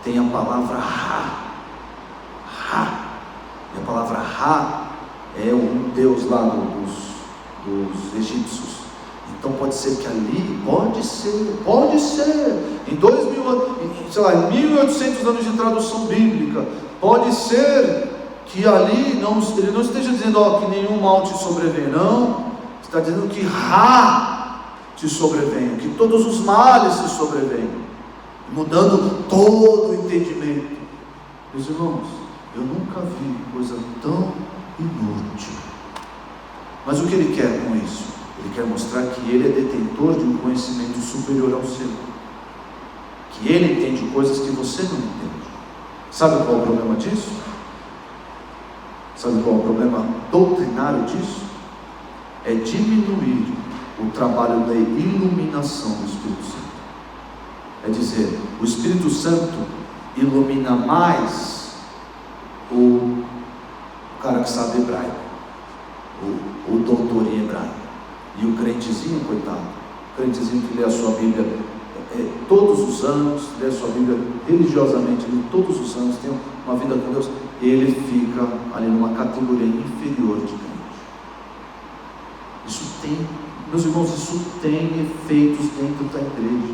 tem a palavra palavra Ra é um deus lá dos egípcios. Então pode ser que ali, pode ser, em 2000 anos, sei lá, em 1800 anos de tradução bíblica, pode ser que ali, ele não esteja dizendo que nenhum mal te sobrevenha, não, está dizendo que Ra te sobrevenha, que todos os males te sobrevenham, mudando todo o entendimento. Meus irmãos, eu nunca vi coisa tão inútil. Mas o que ele quer com isso? Ele quer mostrar que ele é detentor de um conhecimento superior ao seu, que ele entende coisas que você não entende. Sabe qual é o problema disso? Sabe qual é o problema doutrinário disso? É diminuir o trabalho da iluminação do Espírito Santo. É dizer, o Espírito Santo ilumina mais o cara que sabe hebraico, o doutor em hebraico, e o crentezinho, coitado, o crentezinho que lê a sua Bíblia todos os anos, lê a sua Bíblia religiosamente, todos os anos, tem uma vida com Deus, ele fica ali numa categoria inferior de crente. Isso tem, meus irmãos, isso tem efeitos dentro da igreja.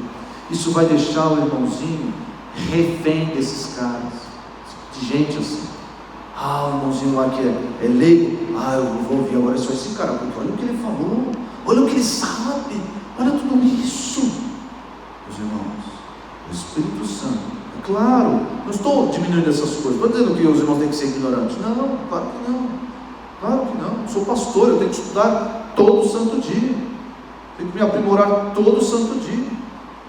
Isso vai deixar o irmãozinho refém desses caras, de gente assim. O irmãozinho lá que é leigo, eu vou ouvir agora só esse cara, porque olha o que ele falou, olha o que ele sabe, olha tudo isso. Meus irmãos, o Espírito Santo, é claro, não estou diminuindo essas coisas, estou dizendo que os irmãos têm que ser ignorantes, não, claro que não, sou pastor, eu tenho que estudar todo santo dia, tenho que me aprimorar todo santo dia.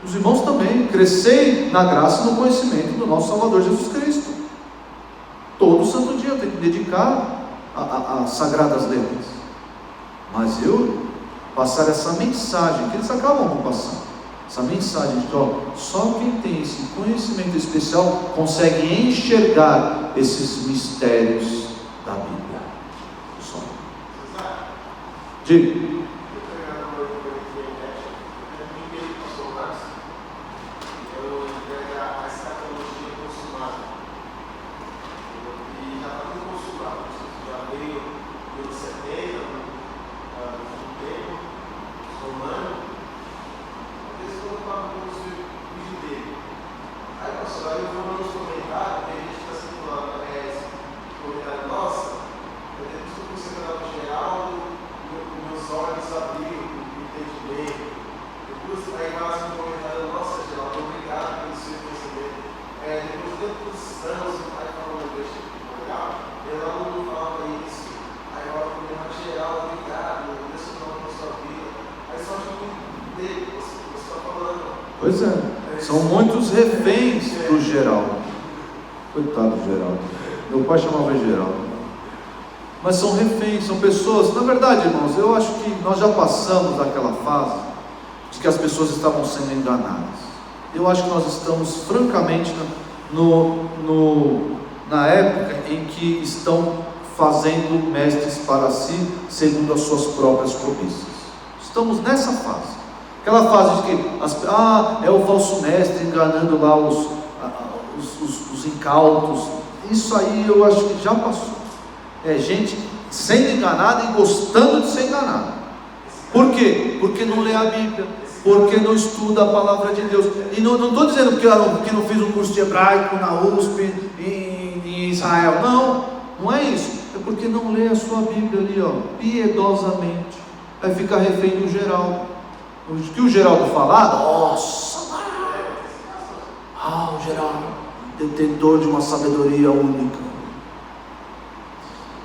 Os irmãos também, crescei na graça e no conhecimento do nosso Salvador Jesus Cristo. Todo santo dia eu tenho que dedicar a sagradas letras. Mas eu passar essa mensagem, que eles acabam por passar, essa mensagem de que só quem tem esse conhecimento especial consegue enxergar esses mistérios da Bíblia. Só. Diga. Pois é, são muitos reféns do Geraldo. Coitado do Geraldo. Meu pai chamava Geraldo. Mas são reféns, são pessoas. Na verdade, irmãos, eu acho que nós já passamos daquela fase de que as pessoas estavam sendo enganadas. Eu acho que nós estamos, francamente, na época em que estão fazendo mestres para si, segundo as suas próprias cobiças. Estamos nessa fase. Aquela fase de que é o falso mestre enganando lá os incautos. Isso aí eu acho que já passou. É gente sendo enganada e gostando de ser enganada. Por quê? Porque não lê a Bíblia, porque não estuda a palavra de Deus. E não estou dizendo porque não fiz um curso de hebraico na USP em Israel. Não é isso. É porque não lê a sua Bíblia ali, piedosamente. Vai ficar refém do Geraldo. O que o Geraldo falar, nossa, o Geraldo, detentor de uma sabedoria única.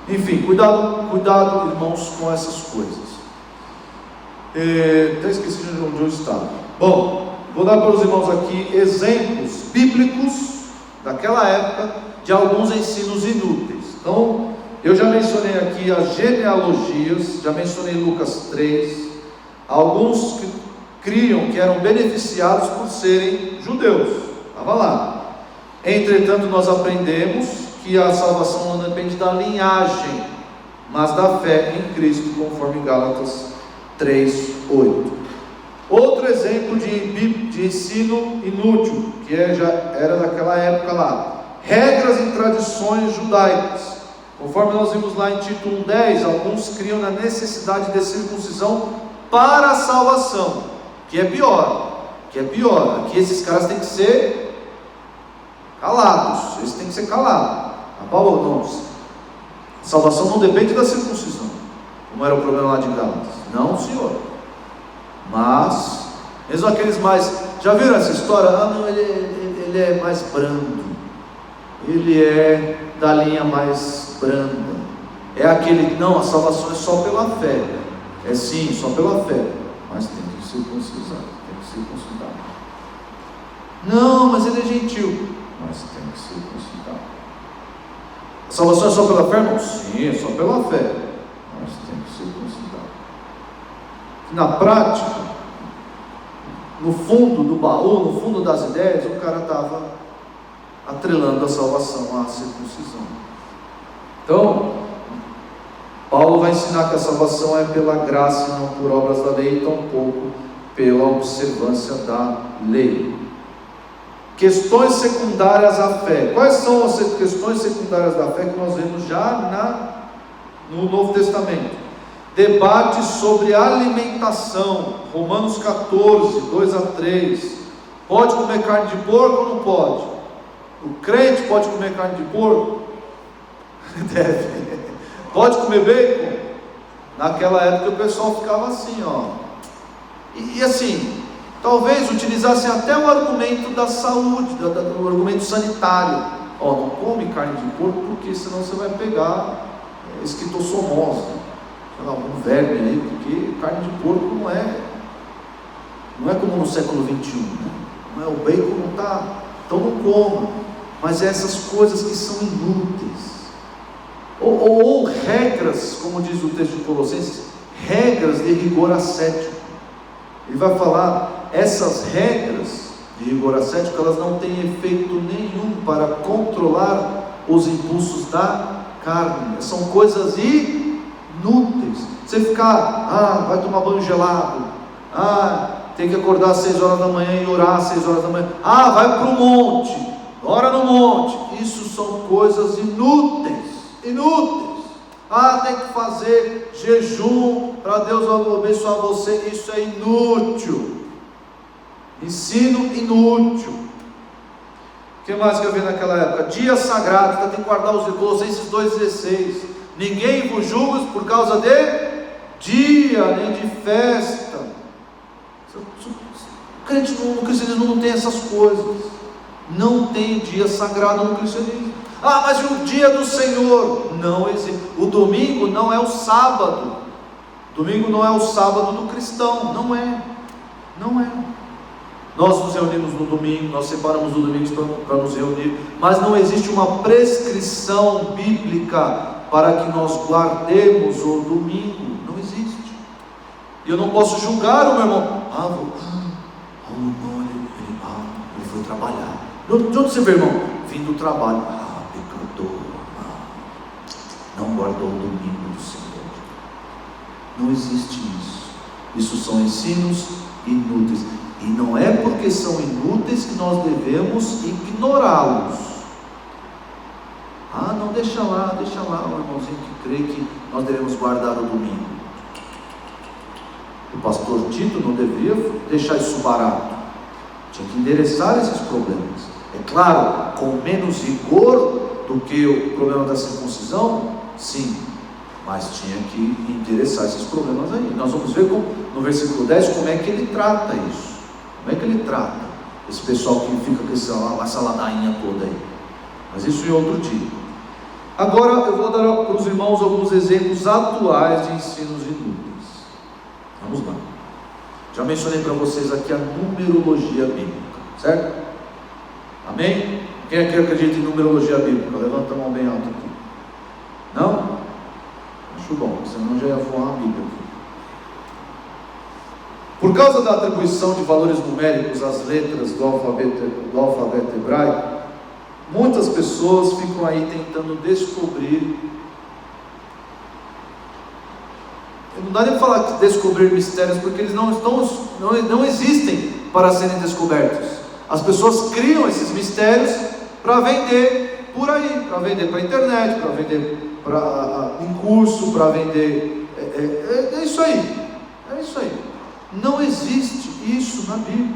Enfim, cuidado, irmãos, com essas coisas. Até esqueci de onde eu estava. Bom, vou dar para os irmãos aqui exemplos bíblicos daquela época de alguns ensinos inúteis. Então, eu já mencionei aqui as genealogias, já mencionei Lucas 3. Alguns que criam que eram beneficiados por serem judeus, estava lá. Entretanto, nós aprendemos que a salvação não depende da linhagem, mas da fé em Cristo, conforme Gálatas 3:8. Outro exemplo de ensino inútil, que já era daquela época lá: regras e tradições judaicas, Conforme nós vimos lá em Tito 1,10, alguns criam na necessidade de circuncisão para a salvação, que é pior. Aqui esses caras têm que ser calados, eles têm que ser calados. Paulo, não, a salvação não depende da circuncisão, como era o problema lá de Gálatas. Não, senhor. Mas, mesmo aqueles mais, já viram essa história? Ah, não, ele é mais brando, ele é da linha mais branda, é aquele, não, a salvação é só pela fé, é sim, só pela fé, mas tem que circuncidar, tem que circuncidar. Não, mas ele é gentil, mas tem que circuncidar. A salvação é só pela fé? Não, sim, é só pela fé, mas tem que circuncidar. Na prática, no fundo do baú, no fundo das ideias, o cara estava atrelando a salvação à circuncisão. Então, Paulo vai ensinar que a salvação é pela graça e não por obras da lei, tampouco pela observância da lei. Questões secundárias à fé. Quais são as questões secundárias da fé que nós vemos já no Novo Testamento? Debate sobre alimentação. Romanos 14, 2-3. Pode comer carne de porco ou não pode? O crente pode comer carne de porco? Deve. Pode comer bacon? Naquela época o pessoal ficava assim, ó. E assim, talvez utilizassem até o argumento da saúde, o argumento sanitário. Ó, não come carne de porco porque senão você vai pegar esquistossomose, sei lá, algum verme aí, porque carne de porco não é como no século 21, né? Não é, o bacon não está, então não coma. Mas essas coisas que são inúteis, ou regras, como diz o texto de Colossenses, regras de rigor ascético. Ele vai falar, essas regras de rigor ascético, elas não têm efeito nenhum para controlar os impulsos da carne, são coisas inúteis. Você ficar, vai tomar banho gelado, tem que acordar às 6 horas da manhã e orar às 6 horas da manhã, vai para o monte, ora no monte. Isso são coisas inúteis. Tem que fazer jejum para Deus abençoar você. Isso é inútil. Ensino inútil. O que mais que eu vi naquela época? Dia sagrado, tem que guardar os Colossenses 2,16. Ninguém vos julga por causa de dia, nem de festa. O crente no cristianismo não tem essas coisas. Não tem dia sagrado no cristianismo. Mas o dia do Senhor não existe. O domingo não é o sábado. Domingo não é o sábado do cristão. Não é. Nós nos reunimos no domingo, nós separamos o domingo para nos reunir, mas não existe uma prescrição bíblica para que nós guardemos o domingo. Não existe. E eu não posso julgar o meu irmão. Ele foi trabalhar. De onde você vê, irmão? Vim do trabalho. Pecador. Não guardou o domingo do Senhor. Não existe isso. Isso são ensinos inúteis. E não é porque são inúteis que nós devemos ignorá-los. Não, deixa lá o irmãozinho que crê que nós devemos guardar o domingo. O pastor Tito não deveria deixar isso barato. Tinha que endereçar esses problemas. É claro, com menos rigor do que o problema da circuncisão, sim, mas tinha que endereçar esses problemas aí. Nós vamos ver no versículo 10 como é que ele trata isso. Como é que ele trata esse pessoal que fica com essa ladainha toda aí? Mas isso em outro dia. Agora eu vou dar para os irmãos alguns exemplos atuais de ensinos inúteis. Vamos lá. Já mencionei para vocês aqui a numerologia bíblica, certo? Amém? Quem aqui acredita em numerologia bíblica? Levanta a mão bem alta aqui. Não? Acho bom, senão já ia voar a Bíblia aqui. Por causa da atribuição de valores numéricos às letras do alfabeto hebraico, muitas pessoas ficam aí tentando descobrir. Não dá nem para falar que descobrir mistérios, porque eles não existem para serem descobertos. As pessoas criam esses mistérios para vender por aí, para vender para a internet, para vender em curso para vender. É isso aí. É isso aí. Não existe isso na Bíblia.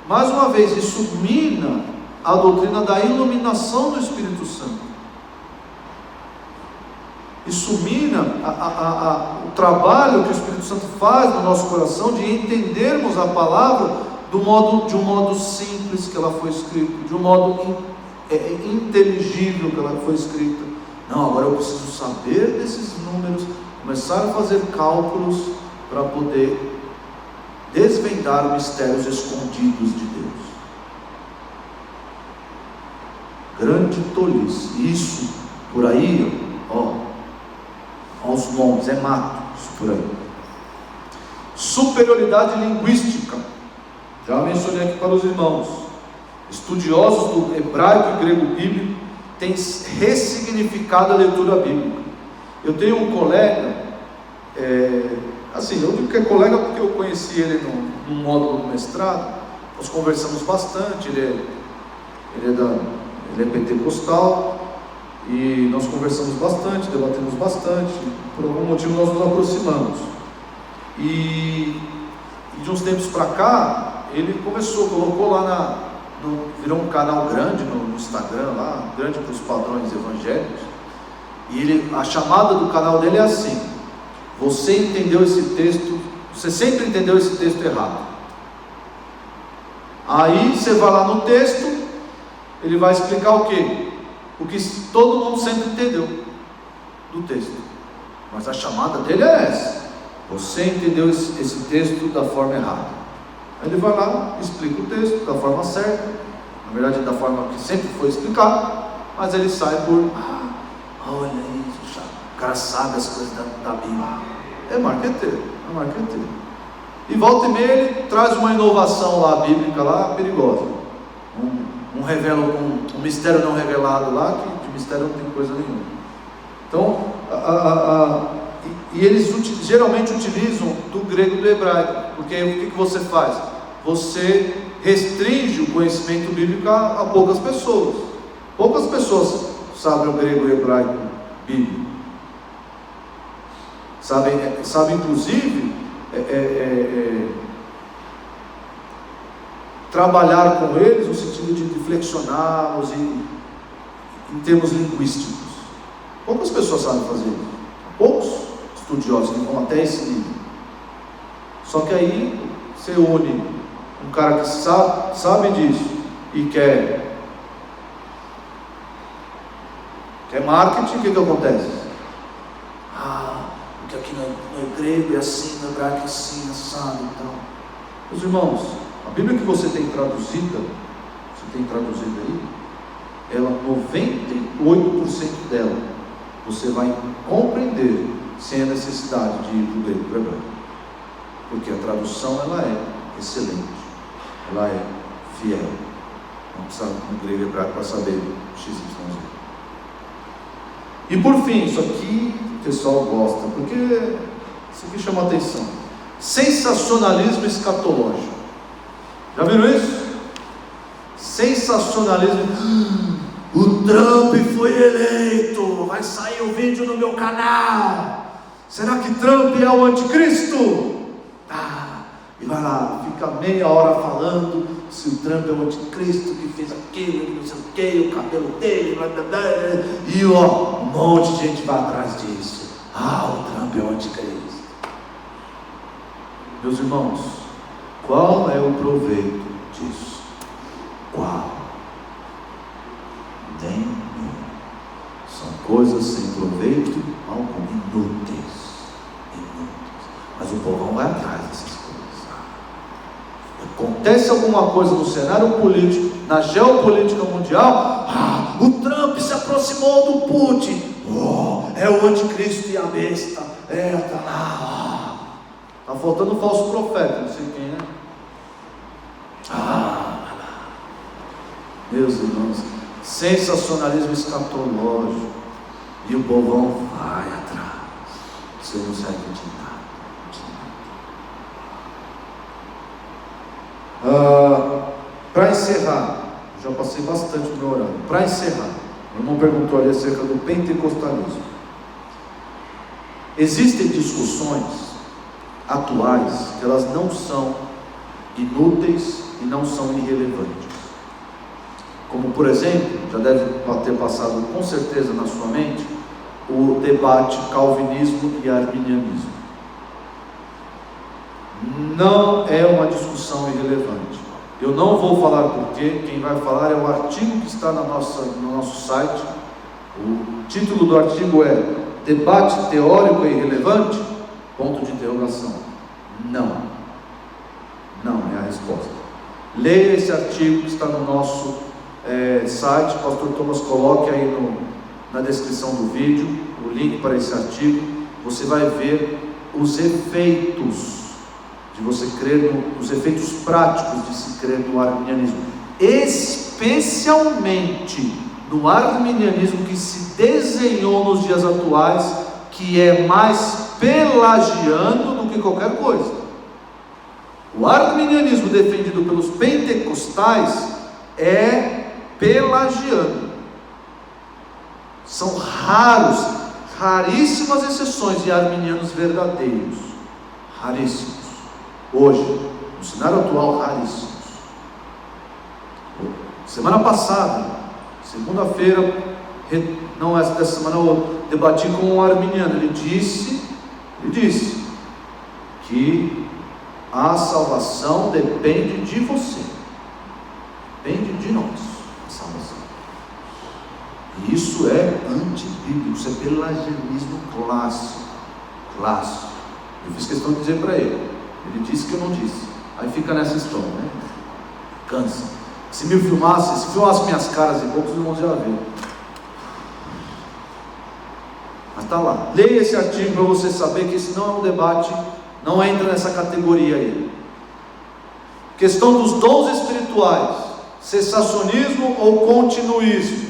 Mais uma vez, isso mina a doutrina da iluminação do Espírito Santo. Isso mina o trabalho que o Espírito Santo faz no nosso coração de entendermos a palavra de um modo simples que ela foi escrita, de um modo inteligível que ela foi escrita. Não, agora eu preciso saber desses números, começar a fazer cálculos para poder desvendar os mistérios escondidos de Deus. Grande tolice. Isso por aí, aos montes, é mato, isso por aí. Superioridade linguística. Já mencionei aqui para os irmãos. Estudiosos do hebraico e grego bíblico têm ressignificado a leitura bíblica. Eu tenho um colega, eu digo que é colega porque eu conheci ele num módulo do mestrado. Nós conversamos bastante. Ele é pentecostal. E nós conversamos bastante, debatemos bastante. Por algum motivo nós nos aproximamos. E de uns tempos para cá, ele colocou lá virou um canal grande no Instagram, lá, grande para os padrões evangélicos. E a chamada do canal dele é assim: você entendeu esse texto, você sempre entendeu esse texto errado. Aí você vai lá no texto, ele vai explicar o quê? O que todo mundo sempre entendeu do texto. Mas a chamada dele é essa: você entendeu esse texto da forma errada. Aí ele vai lá, explica o texto da forma certa, na verdade da forma que sempre foi explicado, mas ele sai por olha isso, o cara sabe as coisas da Bíblia. É marqueteiro. E volta e meia ele traz uma inovação lá bíblica lá, perigosa. Um mistério não revelado lá, que de mistério não tem coisa nenhuma. Então, e eles geralmente utilizam do grego e do hebraico, porque o que você faz? Você restringe o conhecimento bíblico a poucas pessoas. Poucas pessoas sabem o grego e o hebraico bíblico. Sabem inclusive trabalhar com eles no sentido de flexioná-los em termos linguísticos. Poucas pessoas sabem fazer isso. Poucos estudiosos que vão até esse nível. Só que aí você une um cara que sabe disso e quer marketing. O que acontece? Porque aqui no grego é assim, no hebraico é assim, assado. Então, meus irmãos, a Bíblia que você tem traduzida aí, ela, 98% dela, você vai compreender sem a necessidade de ir do grego para o hebraico, porque a tradução ela é excelente, ela é fiel. Não precisa no grego e hebraico para saber XYZ. E por fim, isso aqui o pessoal gosta, porque isso aqui chama atenção: sensacionalismo escatológico. Já viram isso? Sensacionalismo. O Trump foi eleito, vai sair o vídeo no meu canal. Será que Trump é o anticristo? E vai lá, fica meia hora falando se o Trump é o anticristo, que fez aquilo, não sei o que, o cabelo dele, blá, blá, blá, e um monte de gente vai atrás disso. O Trump é o anticristo. Meus irmãos, qual é o proveito disso? Qual? Nenhum. São coisas sem proveito algum, inúteis. Mas o povão vai atrás dessas coisas. Acontece alguma coisa no cenário político, na geopolítica mundial, o Trump se aproximou do Putin, é o anticristo e a besta, tá lá, está faltando um falso profeta, não sei quem, né? Meus irmãos, sensacionalismo escatológico, e o povão vai atrás. Você não serve de nada. Para encerrar, já passei bastante no meu horário. Para encerrar, O irmão perguntou ali acerca do pentecostalismo. Existem discussões atuais que elas não são inúteis e não são irrelevantes. Como, por exemplo, já deve ter passado com certeza na sua mente, o debate calvinismo e arminianismo. Não é uma discussão irrelevante. Eu não vou falar porque quem vai falar é o artigo que está no nosso site. O título do artigo é Debate teórico é irrelevante? Ponto de interrogação. Não é a resposta. Leia esse artigo que está no nosso site. O pastor Thomas coloque aí na descrição do vídeo o link para esse artigo. Você vai ver os efeitos de você crer os efeitos práticos de se crer no arminianismo, especialmente no arminianismo que se desenhou nos dias atuais, que é mais pelagiano do que qualquer coisa. O arminianismo defendido pelos pentecostais é pelagiano. São raríssimas exceções de arminianos verdadeiros, raríssimos. Hoje, no cenário atual, raríssimos. Semana passada, segunda-feira, não essa dessa semana, eu debati com um arminiano. Ele disse que a salvação depende de você, depende de nós, a salvação. E isso é antibíblico, isso é pelagianismo clássico. Eu fiz questão de dizer para ele. Ele disse que eu não disse. Aí fica nessa história, né? Cansa. Se filmasse minhas caras e poucos irmãos já ver. Mas está lá. Leia esse artigo para você saber que esse não é um debate, não entra nessa categoria aí. Questão dos dons espirituais, cessacionismo ou continuismo.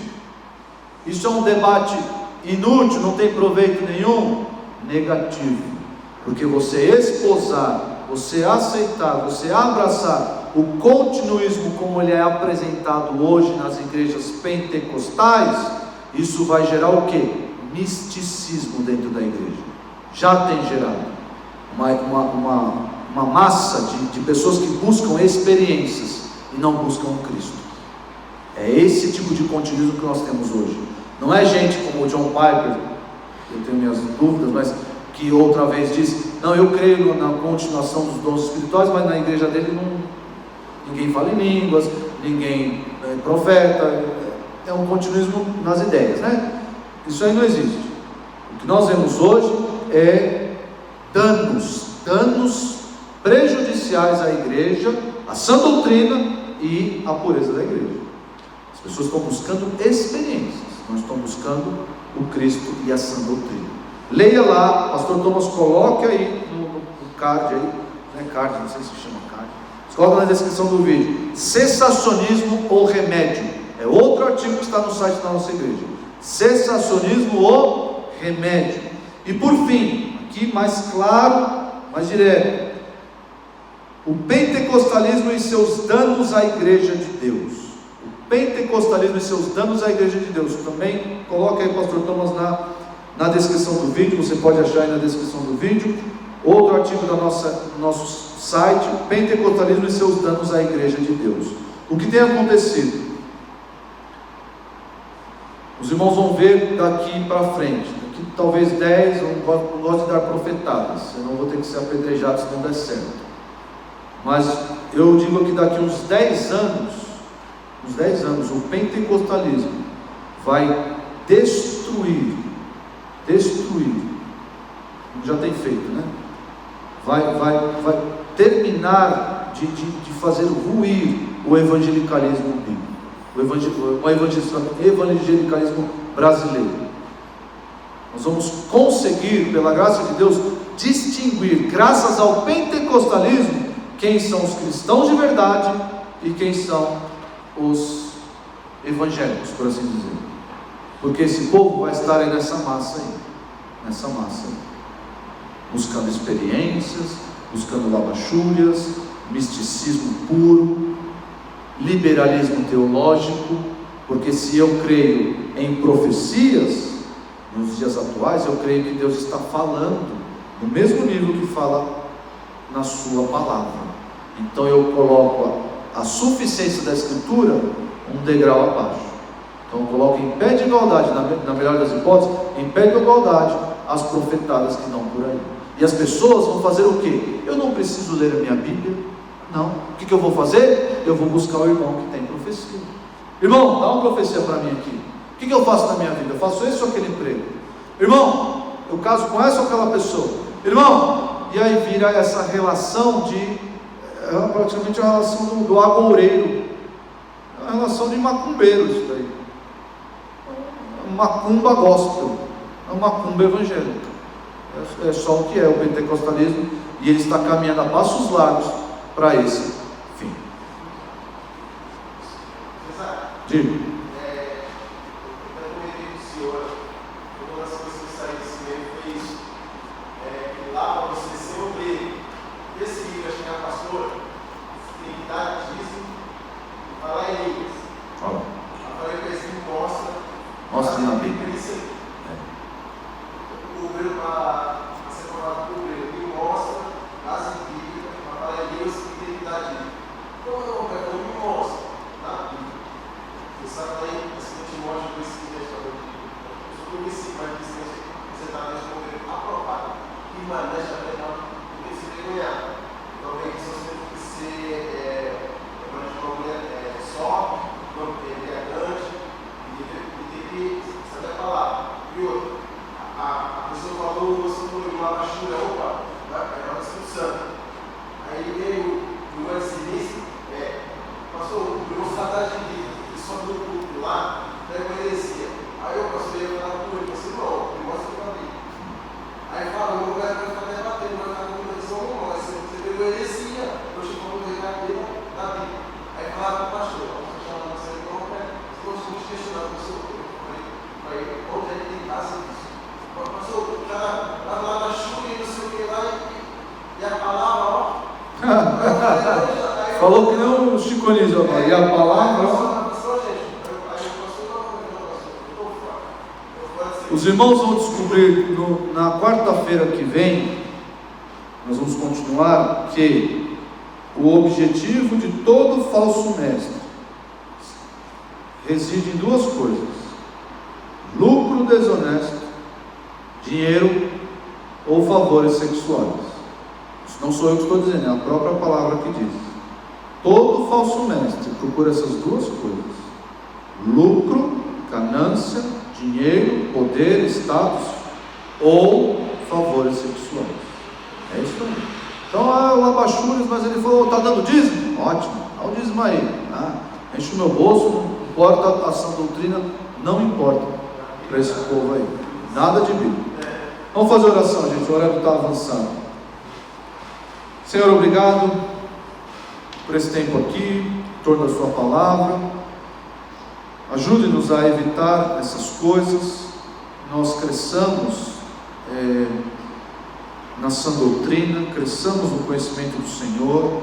Isso é um debate inútil, não tem proveito nenhum? Negativo. Porque você esposar, você aceitar, você abraçar o continuismo como ele é apresentado hoje nas igrejas pentecostais, isso vai gerar o quê? Misticismo dentro da igreja. Já tem gerado uma massa de pessoas que buscam experiências e não buscam Cristo. É esse tipo de continuismo que nós temos hoje. Não é gente como o John Piper, eu tenho minhas dúvidas, mas que outra vez disse: não, eu creio na continuação dos dons espirituais, mas na igreja dele ninguém fala em línguas, ninguém é profeta. É um continuismo nas ideias, né? Isso aí não existe. O que nós vemos hoje é danos prejudiciais à igreja, à sã doutrina e à pureza da igreja. As pessoas estão buscando experiências, não estão buscando o Cristo e a sã doutrina. Leia lá, pastor Thomas coloque aí no card aí, não é card, não sei se chama card, coloca na descrição do vídeo, cessacionismo ou remédio, é outro artigo que está no site da nossa igreja, cessacionismo ou remédio. E por fim, aqui mais claro, mais direto, o pentecostalismo e seus danos à igreja de Deus. O pentecostalismo e seus danos à igreja de Deus, também coloca aí pastor Thomas na descrição do vídeo, você pode achar aí na descrição do vídeo, outro artigo do nosso site, pentecostalismo e seus danos à igreja de Deus. O que tem acontecido? Os irmãos vão ver daqui para frente, daqui talvez 10, eu não gosto de dar profetadas, eu não vou ter que ser apedrejado se não der certo, mas eu digo que daqui uns 10 anos, o pentecostalismo vai destruir, já tem feito, né? Vai terminar de fazer ruir o evangelicalismo bíblico, o evangelicalismo brasileiro. Nós vamos conseguir, pela graça de Deus, distinguir, graças ao pentecostalismo, quem são os cristãos de verdade e quem são os evangélicos, por assim dizer. Porque esse povo vai estar aí nessa massa aí, buscando experiências, buscando lavachúrias, misticismo puro, liberalismo teológico, Porque se eu creio em profecias, nos dias atuais, eu creio que Deus está falando no mesmo nível que fala na sua palavra. Então eu coloco a suficiência da Escritura um degrau abaixo. Então eu coloco em pé de igualdade, na melhor das hipóteses, em pé de igualdade, as profetadas que dão por aí. E as pessoas vão fazer o quê? Eu não preciso ler a minha Bíblia. Não. O que eu vou fazer? Eu vou buscar o irmão que tem profecia. Irmão, dá uma profecia para mim aqui. O que eu faço na minha vida? Eu faço esse ou aquele emprego? Irmão, eu caso com essa ou aquela pessoa? Irmão, e aí vira essa relação praticamente a relação do agoureiro. É uma relação de macumbeiro isso daí. Macumba gospel. É uma macumba evangélica. É só o que é o pentecostalismo. E ele está caminhando a passos largos para esse fim. Diga. Mostra na Bíblia. O governo para ser formado por governo e mostra as Bíblias para Elias e identidade. Como não, me mostra na Bíblia. Você sabe aí, esse Timóteo 2,15 sobre esse mas você está nesse governo aprovado e maneja a penal tem que ser vergonhado. Então, tem que ser uma mulher só, elegante. E tem que saber a palavra. E outra, a pessoa falou, você falou lá na chura, opa, vai pegar o Espírito Santo. Aí veio o ex-sinistro, pastor, eu vou falar de vida, e só do culto lá, pega uma heresia. Aí eu pastor, eu falava com ele, você não, eu mostro para mim. Aí fala, o meu lugar vai ficar debatendo, vai ficar com conexão, não, mas você pegou heresia, eu chego no rei da Bíblia. Aí falava com o pastor, você chama você, então, se questionar o seu onde é que tem casa disso? Pastor, o cara lá na chuva e não sei o que lá e a palavra, Falou que não o Chico Anísio agora. E a palavra, os irmãos vão descobrir na quarta-feira que vem, nós vamos continuar, que o objetivo de todo falso mestre reside em duas coisas: lucro desonesto, dinheiro ou favores sexuais. Isso não sou eu que estou dizendo, é a própria palavra que diz. Todo falso mestre procura essas duas coisas: lucro, ganância, dinheiro, poder, status ou favores sexuais. É isso aí. Então, o Abaxures, mas ele falou, está dando dízimo? Ótimo, dá o dízimo aí. Enche o meu bolso, não importa a sã doutrina, não importa para esse povo aí. Nada de Bíblia. Vamos fazer oração, gente, o horário está avançando. Senhor, obrigado por esse tempo aqui, em torno da sua palavra. Ajude-nos a evitar essas coisas, nós cresçamos na sã doutrina, cresçamos no conhecimento do Senhor,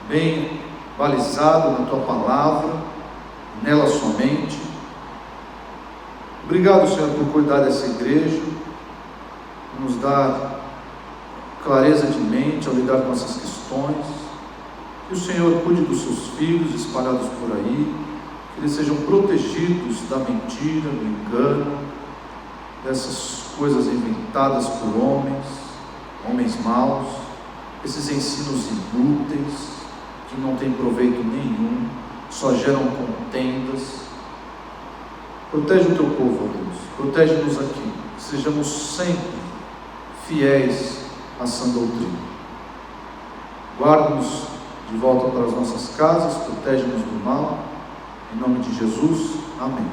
bem balizado na tua palavra, nela somente. Obrigado, Senhor, por cuidar dessa igreja, por nos dar clareza de mente ao lidar com essas questões. Que o Senhor cuide dos seus filhos espalhados por aí, que eles sejam protegidos da mentira, do engano, dessas coisas inventadas por homens maus, esses ensinos inúteis, que não têm proveito nenhum, só geram contendas. Protege o teu povo, ó Deus, protege-nos aqui, que sejamos sempre fiéis à sã doutrina. Guarda-nos de volta para as nossas casas, protege-nos do mal, em nome de Jesus, amém.